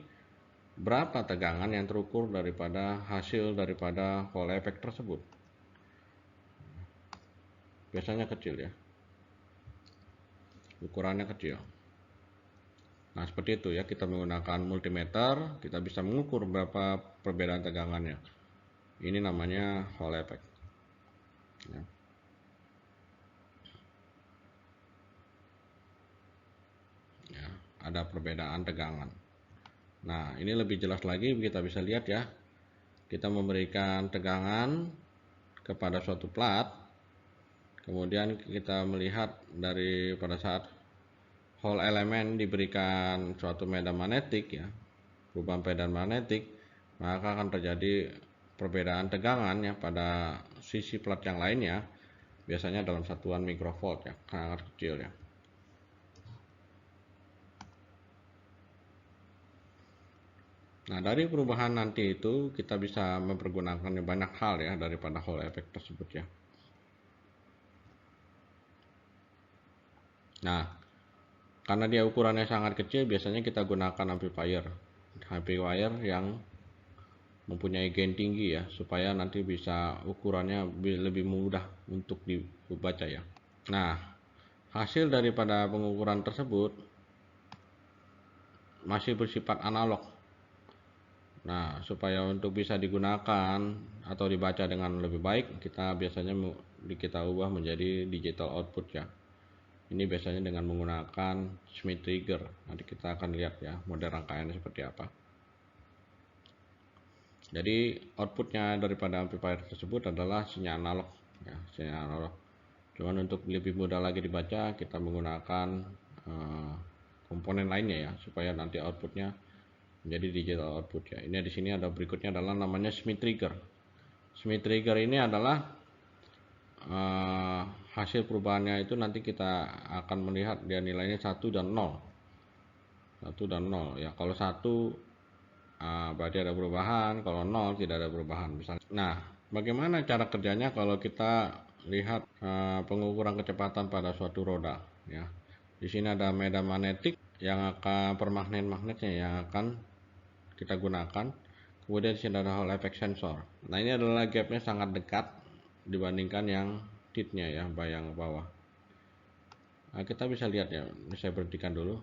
berapa tegangan yang terukur daripada hasil daripada Hall effect tersebut. Biasanya kecil ya, ukurannya kecil. Nah, seperti itu ya, kita menggunakan multimeter, kita bisa mengukur berapa perbedaan tegangannya. Ini namanya Hall effect. Ya. Ya, ada perbedaan tegangan. Nah, ini lebih jelas lagi, kita bisa lihat ya. Kita memberikan tegangan kepada suatu plat, kemudian kita melihat dari pada saat Hall elemen diberikan suatu medan magnetik ya, perubahan medan magnetik, maka akan terjadi perbedaan tegangan ya pada sisi plat yang lainnya, biasanya dalam satuan mikrovolt ya, sangat kecil ya. Nah, dari perubahan nanti itu kita bisa mempergunakan banyak hal ya daripada Hall effect tersebut ya. Nah, karena dia ukurannya sangat kecil, biasanya kita gunakan amplifier yang mempunyai gain tinggi ya, supaya nanti bisa ukurannya lebih mudah untuk dibaca ya. Nah, hasil daripada pengukuran tersebut masih bersifat analog. Nah, supaya untuk bisa digunakan atau dibaca dengan lebih baik, kita biasanya ubah menjadi digital output ya. Ini biasanya dengan menggunakan Schmitt trigger. Nanti kita akan lihat ya model rangkaiannya seperti apa. Jadi outputnya daripada amplifier tersebut adalah sinyal analog ya, sinyal analog. Cuman untuk lebih mudah lagi dibaca, kita menggunakan komponen lainnya ya, supaya nanti outputnya menjadi digital output ya. Ini di sini ada berikutnya adalah namanya Schmitt trigger. Schmitt trigger ini adalah hasil perubahannya itu nanti kita akan melihat dia nilainya 1 dan 0. 1 dan 0 ya. Kalau 1 berarti ada perubahan, kalau 0 tidak ada perubahan misalnya. Nah, bagaimana cara kerjanya kalau kita lihat pengukuran kecepatan pada suatu roda ya. Di sini ada medan magnetik yang akan permagnet-magnetnya yang akan kita gunakan. Kemudian di sini ada Hall effect sensor. Nah, ini adalah gapnya sangat dekat dibandingkan yang titnya ya, bayang bawah. Nah, kita bisa lihat ya, saya berhentikan dulu.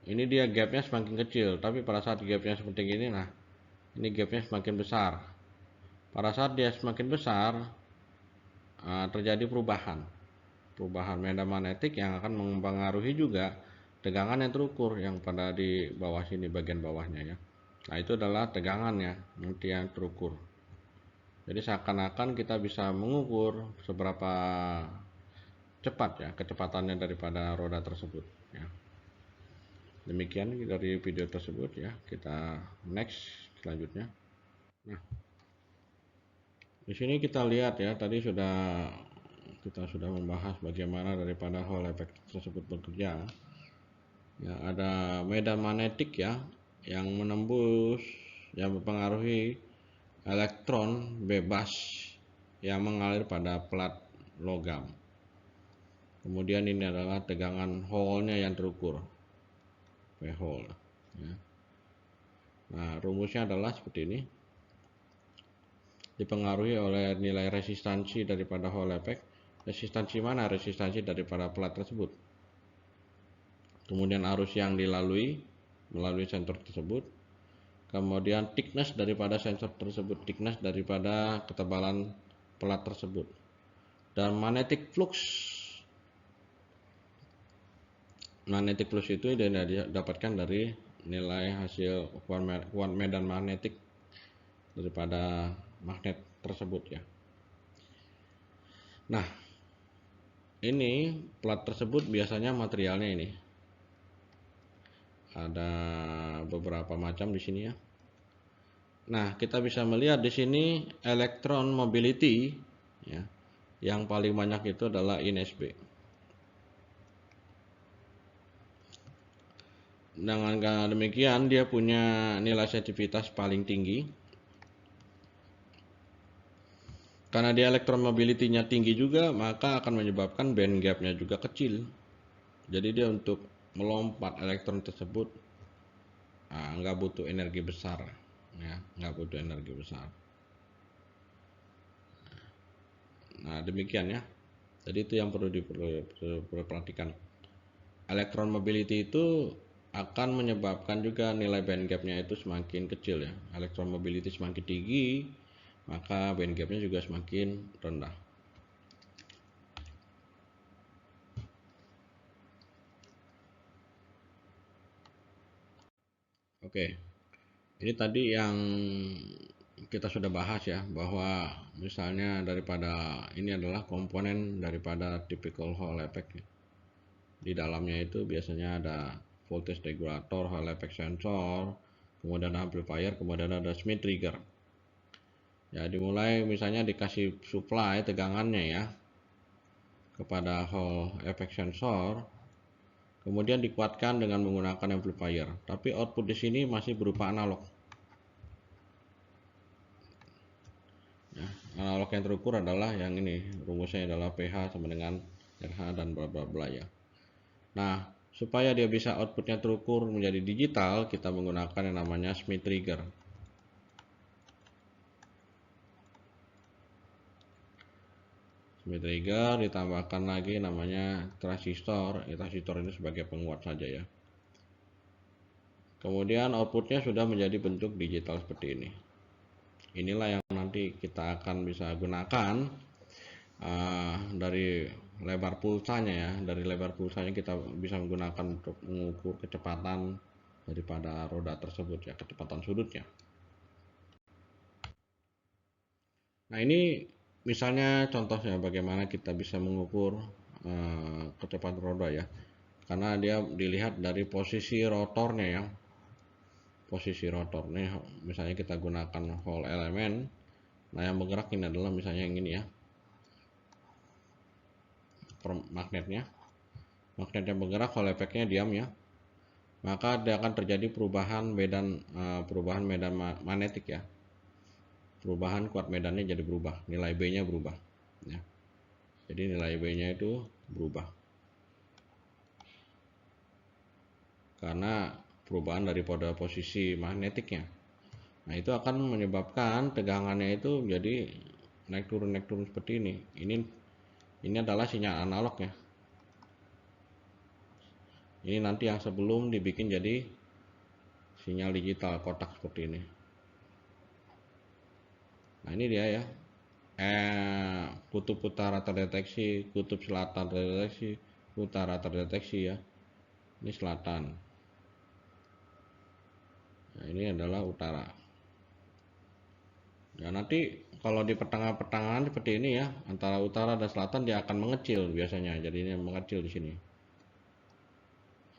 Ini dia gapnya semakin kecil, tapi pada saat gapnya seperti ini, nah ini gapnya semakin besar. Pada saat dia semakin besar, terjadi perubahan medan magnetik yang akan mempengaruhi juga tegangan yang terukur yang pada di bawah sini, bagian bawahnya ya. Nah, itu adalah tegangannya nanti yang terukur. Jadi seakan-akan kita bisa mengukur seberapa cepat ya kecepatannya daripada roda tersebut ya. Demikian dari video tersebut ya. Kita next selanjutnya. Nah, di sini kita lihat ya, tadi kita sudah membahas bagaimana daripada Hall effect tersebut bekerja. Ya, ada medan magnetik ya yang menembus, yang mempengaruhi elektron bebas yang mengalir pada plat logam. Kemudian ini adalah tegangan hole-nya yang terukur, P-hole ya. Nah, rumusnya adalah seperti ini. Dipengaruhi oleh nilai resistansi daripada Hall effect Resistansi mana? Resistansi daripada plat tersebut. Kemudian arus yang dilalui melalui sensor tersebut. Kemudian thickness daripada sensor tersebut, thickness daripada ketebalan plat tersebut. Dan magnetic flux. Magnetic flux itu didapatkan dari nilai hasil kuat medan magnetik daripada magnet tersebut ya. Nah, ini plat tersebut biasanya materialnya ini ada beberapa macam di sini ya. Nah, kita bisa melihat di sini elektron mobility ya. Yang paling banyak itu adalah INSB. Dengan demikian dia punya nilai sensitivitas paling tinggi. Karena dia elektron mobility-nya tinggi juga, maka akan menyebabkan band gap-nya juga kecil. Jadi dia untuk melompat elektron tersebut nggak butuh energi besar, ya, nggak butuh energi besar. Nah demikian ya. Jadi itu yang perlu diperhatikan. Elektron mobility itu akan menyebabkan juga nilai band gap-nya itu semakin kecil ya. Elektron mobility semakin tinggi, maka band gap-nya juga semakin rendah. Oke, ini tadi yang kita sudah bahas ya, bahwa misalnya daripada ini adalah komponen daripada typical Hall effect ya. Di dalamnya itu biasanya ada voltage regulator, Hall effect sensor, kemudian amplifier, kemudian ada Smith trigger. Ya, dimulai misalnya dikasih supply tegangannya ya kepada Hall effect sensor, kemudian dikuatkan dengan menggunakan amplifier. Tapi output di sini masih berupa analog. Ya, analog yang terukur adalah yang ini, rumusnya adalah pH sama dengan RH dan bla bla bla ya. Nah, supaya dia bisa outputnya terukur menjadi digital, kita menggunakan yang namanya Smith trigger. Smith trigger ditambahkan lagi namanya transistor. Transistor ini sebagai penguat saja ya. Kemudian outputnya sudah menjadi bentuk digital seperti ini. Inilah yang nanti kita akan bisa gunakan dari lebar pulsanya ya. Dari lebar pulsanya kita bisa menggunakan untuk mengukur kecepatan daripada roda tersebut ya, kecepatan sudutnya. Nah ini misalnya contohnya bagaimana kita bisa mengukur kecepatan roda ya, karena dia dilihat dari posisi rotornya ya. Posisi rotor nih, misalnya kita gunakan Hall elemen. Nah yang bergerak ini adalah misalnya yang ini ya, magnetnya bergerak, Hall effect-nya diam ya, maka dia akan terjadi perubahan medan magnetik ya. Perubahan kuat medannya jadi berubah, nilai B-nya berubah ya. Jadi nilai B-nya itu berubah karena perubahan daripada posisi magnetiknya. Nah itu akan menyebabkan tegangannya itu jadi naik turun seperti ini. Ini adalah sinyal analog ya. Ini nanti yang sebelum dibikin jadi sinyal digital kotak seperti ini. Nah ini dia ya, kutub utara terdeteksi, kutub selatan terdeteksi, utara terdeteksi ya. Ini selatan. Nah ini adalah utara. Ya nanti kalau di pertengahan seperti ini ya, antara utara dan selatan dia akan mengecil biasanya. Jadi ini mengecil di sini.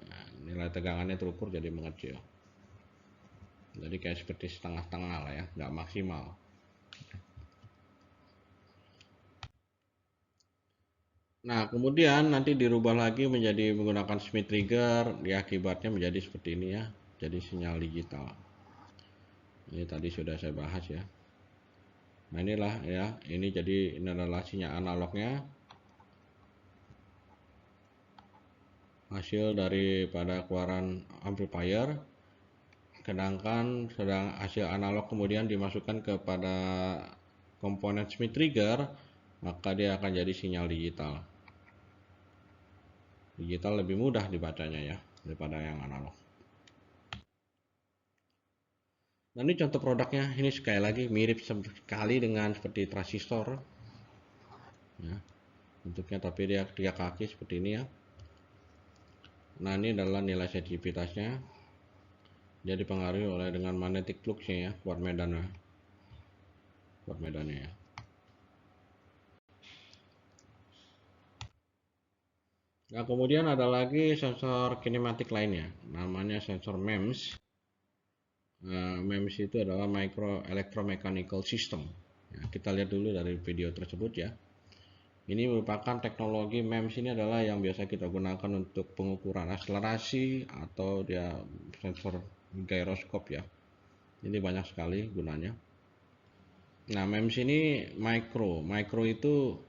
Nah, nilai tegangannya terukur jadi mengecil. Jadi kayak seperti setengah-setengah lah ya, nggak maksimal. Nah kemudian nanti dirubah lagi menjadi menggunakan Smith trigger, dia akibatnya menjadi seperti ini ya, jadi sinyal digital. Ini tadi sudah saya bahas ya. Nah inilah ya, ini adalah sinyal analognya, hasil daripada keluaran amplifier. Sedangkan hasil analog kemudian dimasukkan kepada komponen Smith trigger, maka dia akan jadi sinyal digital. Digital lebih mudah dibacanya ya daripada yang analog. Nah, ini contoh produknya. Ini sekali lagi mirip sekali dengan seperti transistor ya, bentuknya, tapi dia 3 kaki seperti ini ya. Nah, ini adalah nilai sensitivitasnya. Dia dipengaruhi oleh dengan magnetic flux-nya ya, kuat medannya ya. Nah, kemudian ada lagi sensor kinematik lainnya, namanya sensor MEMS. MEMS itu adalah Micro Electromechanical System. Ya, kita lihat dulu dari video tersebut ya. Ini merupakan teknologi MEMS, ini adalah yang biasa kita gunakan untuk pengukuran akselerasi atau dia sensor gyroskop ya. Ini banyak sekali gunanya. Nah, MEMS ini micro itu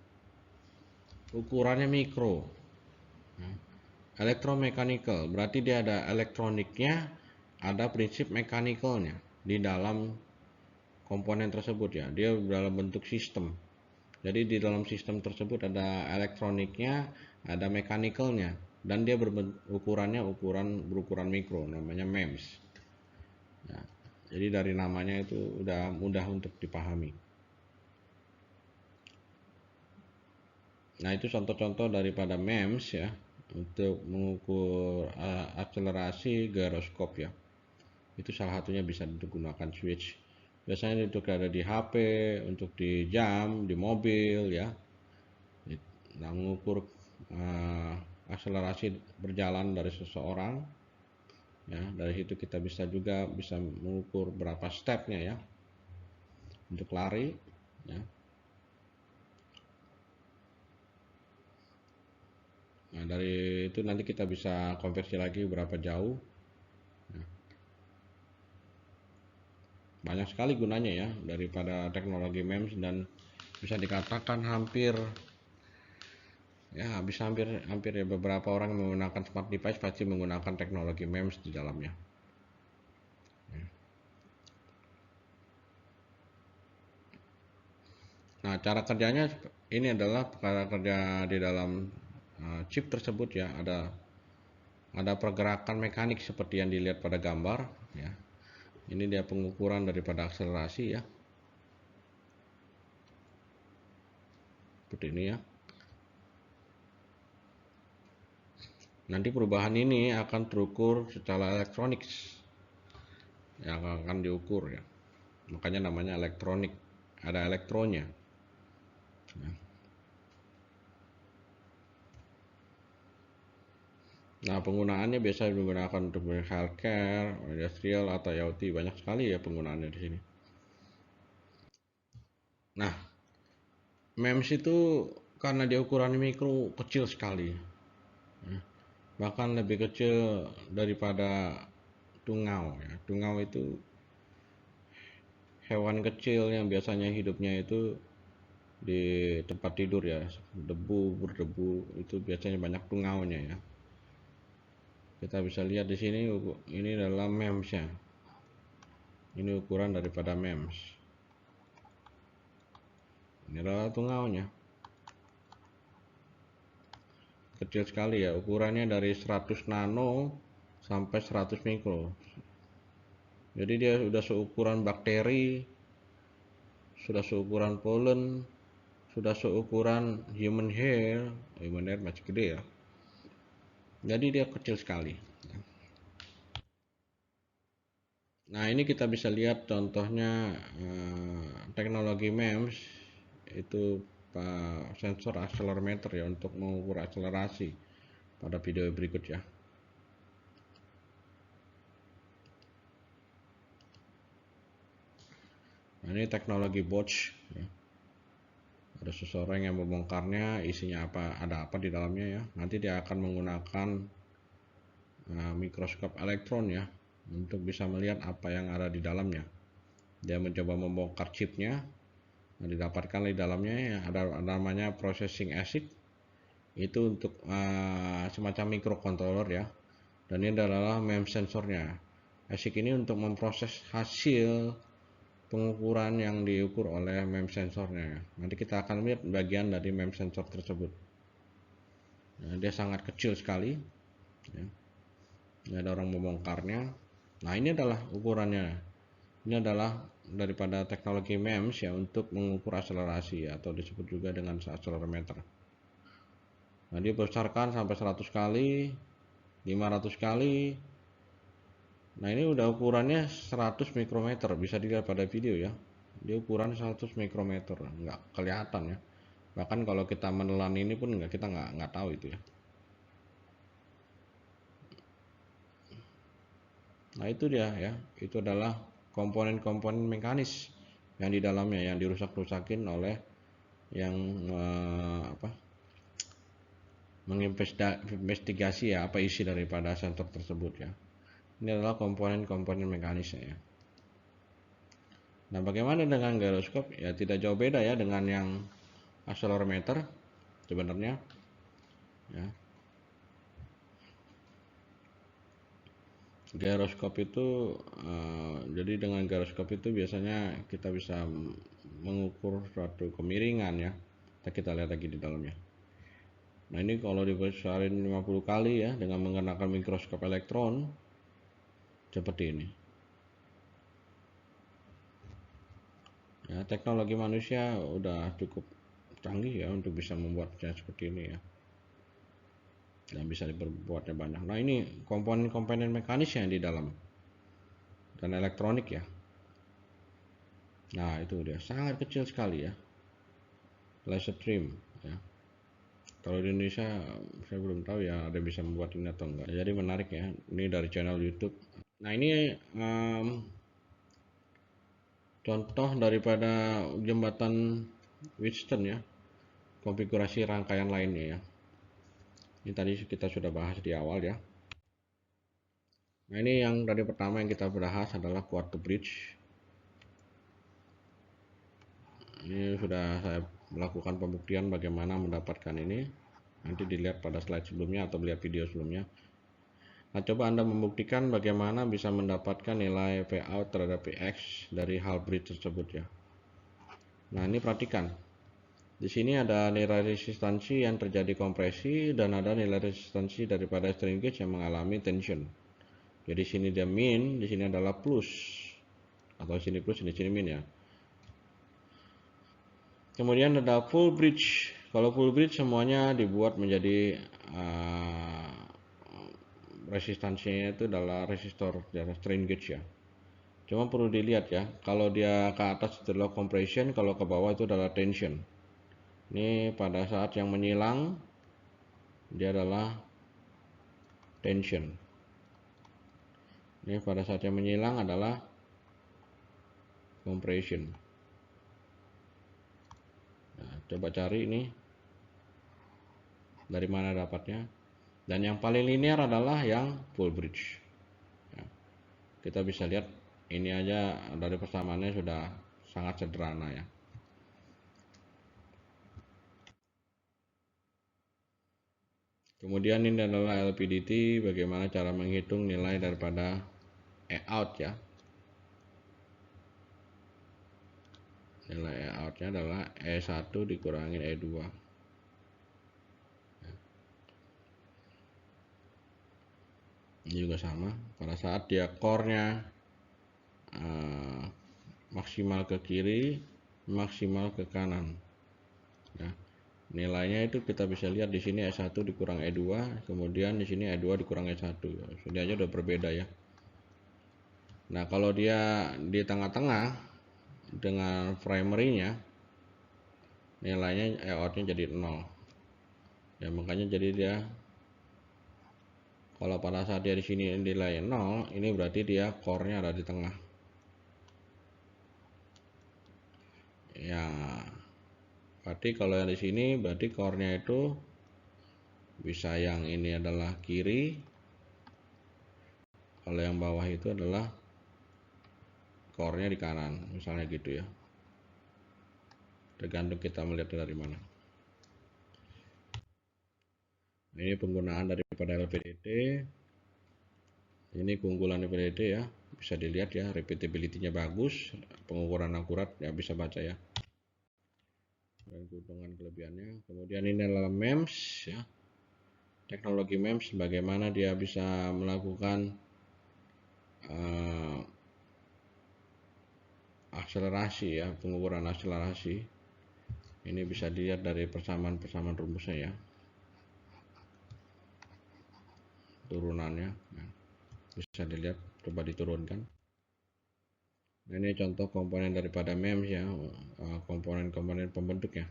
ukurannya mikro. Electromechanical berarti dia ada elektroniknya, ada prinsip mechanical-nya di dalam komponen tersebut ya. Dia dalam bentuk sistem. Jadi di dalam sistem tersebut ada elektroniknya, ada mechanical-nya, dan dia ukurannya berukuran mikro, namanya MEMS. Ya, jadi dari namanya itu udah mudah untuk dipahami. Nah, itu contoh-contoh daripada MEMS ya, untuk mengukur akselerasi gyroskop ya. Itu salah satunya bisa digunakan switch. Biasanya untuk ada di HP, untuk di jam, di mobil ya. Nah, mengukur akselerasi berjalan dari seseorang ya. Dari situ kita bisa mengukur berapa stepnya ya untuk lari ya. Nah, dari itu nanti kita bisa konversi lagi berapa jauh. Nah, banyak sekali gunanya ya daripada teknologi MEMS, dan bisa dikatakan hampir ya beberapa orang yang menggunakan smart device pasti menggunakan teknologi MEMS di dalamnya. Nah, cara kerjanya ini adalah cara kerja di dalam chip tersebut ya, ada pergerakan mekanik seperti yang dilihat pada gambar ya. Ini dia pengukuran daripada akselerasi ya, seperti ini ya. Nanti perubahan ini akan terukur secara elektronik yang akan diukur ya, makanya namanya elektronik, ada elektronnya ya. Nah, penggunaannya biasa digunakan untuk healthcare, industrial atau IoT, banyak sekali ya penggunaannya di sini. Nah, MEMS itu karena dia ukurannya mikro, kecil sekali ya. Bahkan lebih kecil daripada tungau ya. Tungau itu hewan kecil yang biasanya hidupnya itu di tempat tidur ya, berdebu itu biasanya banyak tungaunya ya. Kita bisa lihat di sini, ini adalah MEMS ya. Ini ukuran daripada MEMS. Ini adalah tungaunya. Kecil sekali ya, ukurannya dari 100 nano sampai 100 mikro. Jadi dia sudah seukuran bakteri, sudah seukuran pollen, sudah seukuran human hair masih gede ya. Jadi dia kecil sekali. Nah, ini kita bisa lihat contohnya teknologi MEMS itu sensor accelerometer ya, untuk mengukur akselerasi pada video berikut ya. Nah, ini teknologi botch ya. Ada seseorang yang membongkarnya, isinya ada apa di dalamnya ya. Nanti dia akan menggunakan mikroskop elektron ya untuk bisa melihat apa yang ada di dalamnya. Dia mencoba membongkar chipnya. Nah, didapatkan di dalamnya ya, ada namanya processing ASIC. Itu untuk semacam microcontroller ya. Dan ini adalah MEMS sensornya. ASIC ini untuk memproses hasil pengukuran yang diukur oleh MEMS sensornya. Nanti kita akan lihat bagian dari MEMS sensor tersebut. Nah, dia sangat kecil sekali ya. Ini ada orang membongkarnya. Nah, ini adalah ukurannya. Ini adalah daripada teknologi MEMS ya, untuk mengukur akselerasi atau disebut juga dengan akselerometer. Nah, dia besarkan sampai 100 kali, 500 kali. Nah, ini udah ukurannya 100 mikrometer, bisa dilihat pada video ya. Dia ukuran 100 mikrometer, nggak kelihatan ya. Bahkan kalau kita menelan ini pun kita nggak tahu itu ya. Nah, itu dia ya. Itu adalah komponen-komponen mekanis yang di dalamnya yang dirusak-rusakin oleh yang menginvestigasi ya apa isi daripada sensor tersebut ya. Ini adalah komponen-komponen mekanisnya ya. Nah, bagaimana dengan gyroskop? Ya tidak jauh beda ya dengan yang akselerometer sebenarnya ya. Gyroskop itu jadi dengan gyroskop itu biasanya kita bisa mengukur suatu kemiringan ya. Kita lihat lagi di dalamnya. Nah, ini kalau dibesarin 50 kali ya dengan menggunakan mikroskop elektron seperti ini. Ya, teknologi manusia udah cukup canggih ya untuk bisa membuatnya seperti ini ya. Dan bisa diperbuatnya banyak. Nah, ini komponen-komponen mekanis yang di dalam dan elektronik ya. Nah, itu dia sangat kecil sekali ya. Laser trim ya. Kalau di Indonesia saya belum tahu ya ada bisa membuat ini atau enggak. Jadi menarik ya. Ini dari channel YouTube. Nah, ini contoh daripada jembatan Wheatstone ya. Konfigurasi rangkaian lainnya ya. Ini tadi kita sudah bahas di awal ya. Nah, ini yang tadi pertama yang kita bahas adalah quarter bridge. Ini sudah saya melakukan pembuktian bagaimana mendapatkan ini. Nanti dilihat pada slide sebelumnya atau lihat video sebelumnya. Nah, coba Anda membuktikan bagaimana bisa mendapatkan nilai Pout terhadap Px dari hull bridge tersebut ya. Nah, ini perhatikan. Di sini ada nilai resistansi yang terjadi kompresi dan ada nilai resistansi daripada strain gauge yang mengalami tension. Jadi sini dia min, di sini adalah plus. Atau sini plus, di sini min ya. Kemudian ada full bridge. Kalau full bridge semuanya dibuat menjadi resistansinya itu adalah resistor dari strain gauge ya. Cuma perlu dilihat ya, kalau dia ke atas itu adalah compression, kalau ke bawah itu adalah tension. Ini pada saat yang menyilang dia adalah tension. Ini pada saat yang menyilang adalah compression. Nah, coba cari ini dari mana dapatnya. Dan yang paling linear adalah yang full bridge. Ya, kita bisa lihat ini aja dari persamaannya sudah sangat sederhana ya. Kemudian ini adalah LPDT, bagaimana cara menghitung nilai daripada Eout ya. Nilai Eout-nya adalah E1 dikurangin E2. Ini juga sama, pada saat dia core-nya maksimal ke kiri, maksimal ke kanan. Ya. Nilainya itu kita bisa lihat di sini E1 dikurang E2, kemudian di sini E2 dikurang E1. Ini aja udah berbeda ya. Nah, kalau dia di tengah-tengah dengan primary-nya nilainya E-outnya jadi 0. Ya, makanya jadi dia kalau pada saat dia di sini nilai 0, ini berarti dia core-nya ada di tengah. Ya, berarti kalau yang di sini berarti core-nya itu bisa yang ini adalah kiri, kalau yang bawah itu adalah core-nya di kanan, misalnya gitu ya. Tergantung kita melihat dari mana. Ini penggunaan daripada LPDT. Ini keunggulan LPDT ya. bisa dilihat ya, repeatability-nya bagus, pengukuran akurat ya, bisa baca ya. Dan keuntungan kelebihannya. Kemudian ini adalah MEMS ya. Teknologi MEMS bagaimana dia bisa melakukan akselerasi ya, pengukuran akselerasi. Ini bisa dilihat dari persamaan rumusnya ya, turunannya ya. Bisa dilihat, coba diturunkan. Nah, ini contoh komponen daripada MEMS ya, komponen-komponen pembentuknya.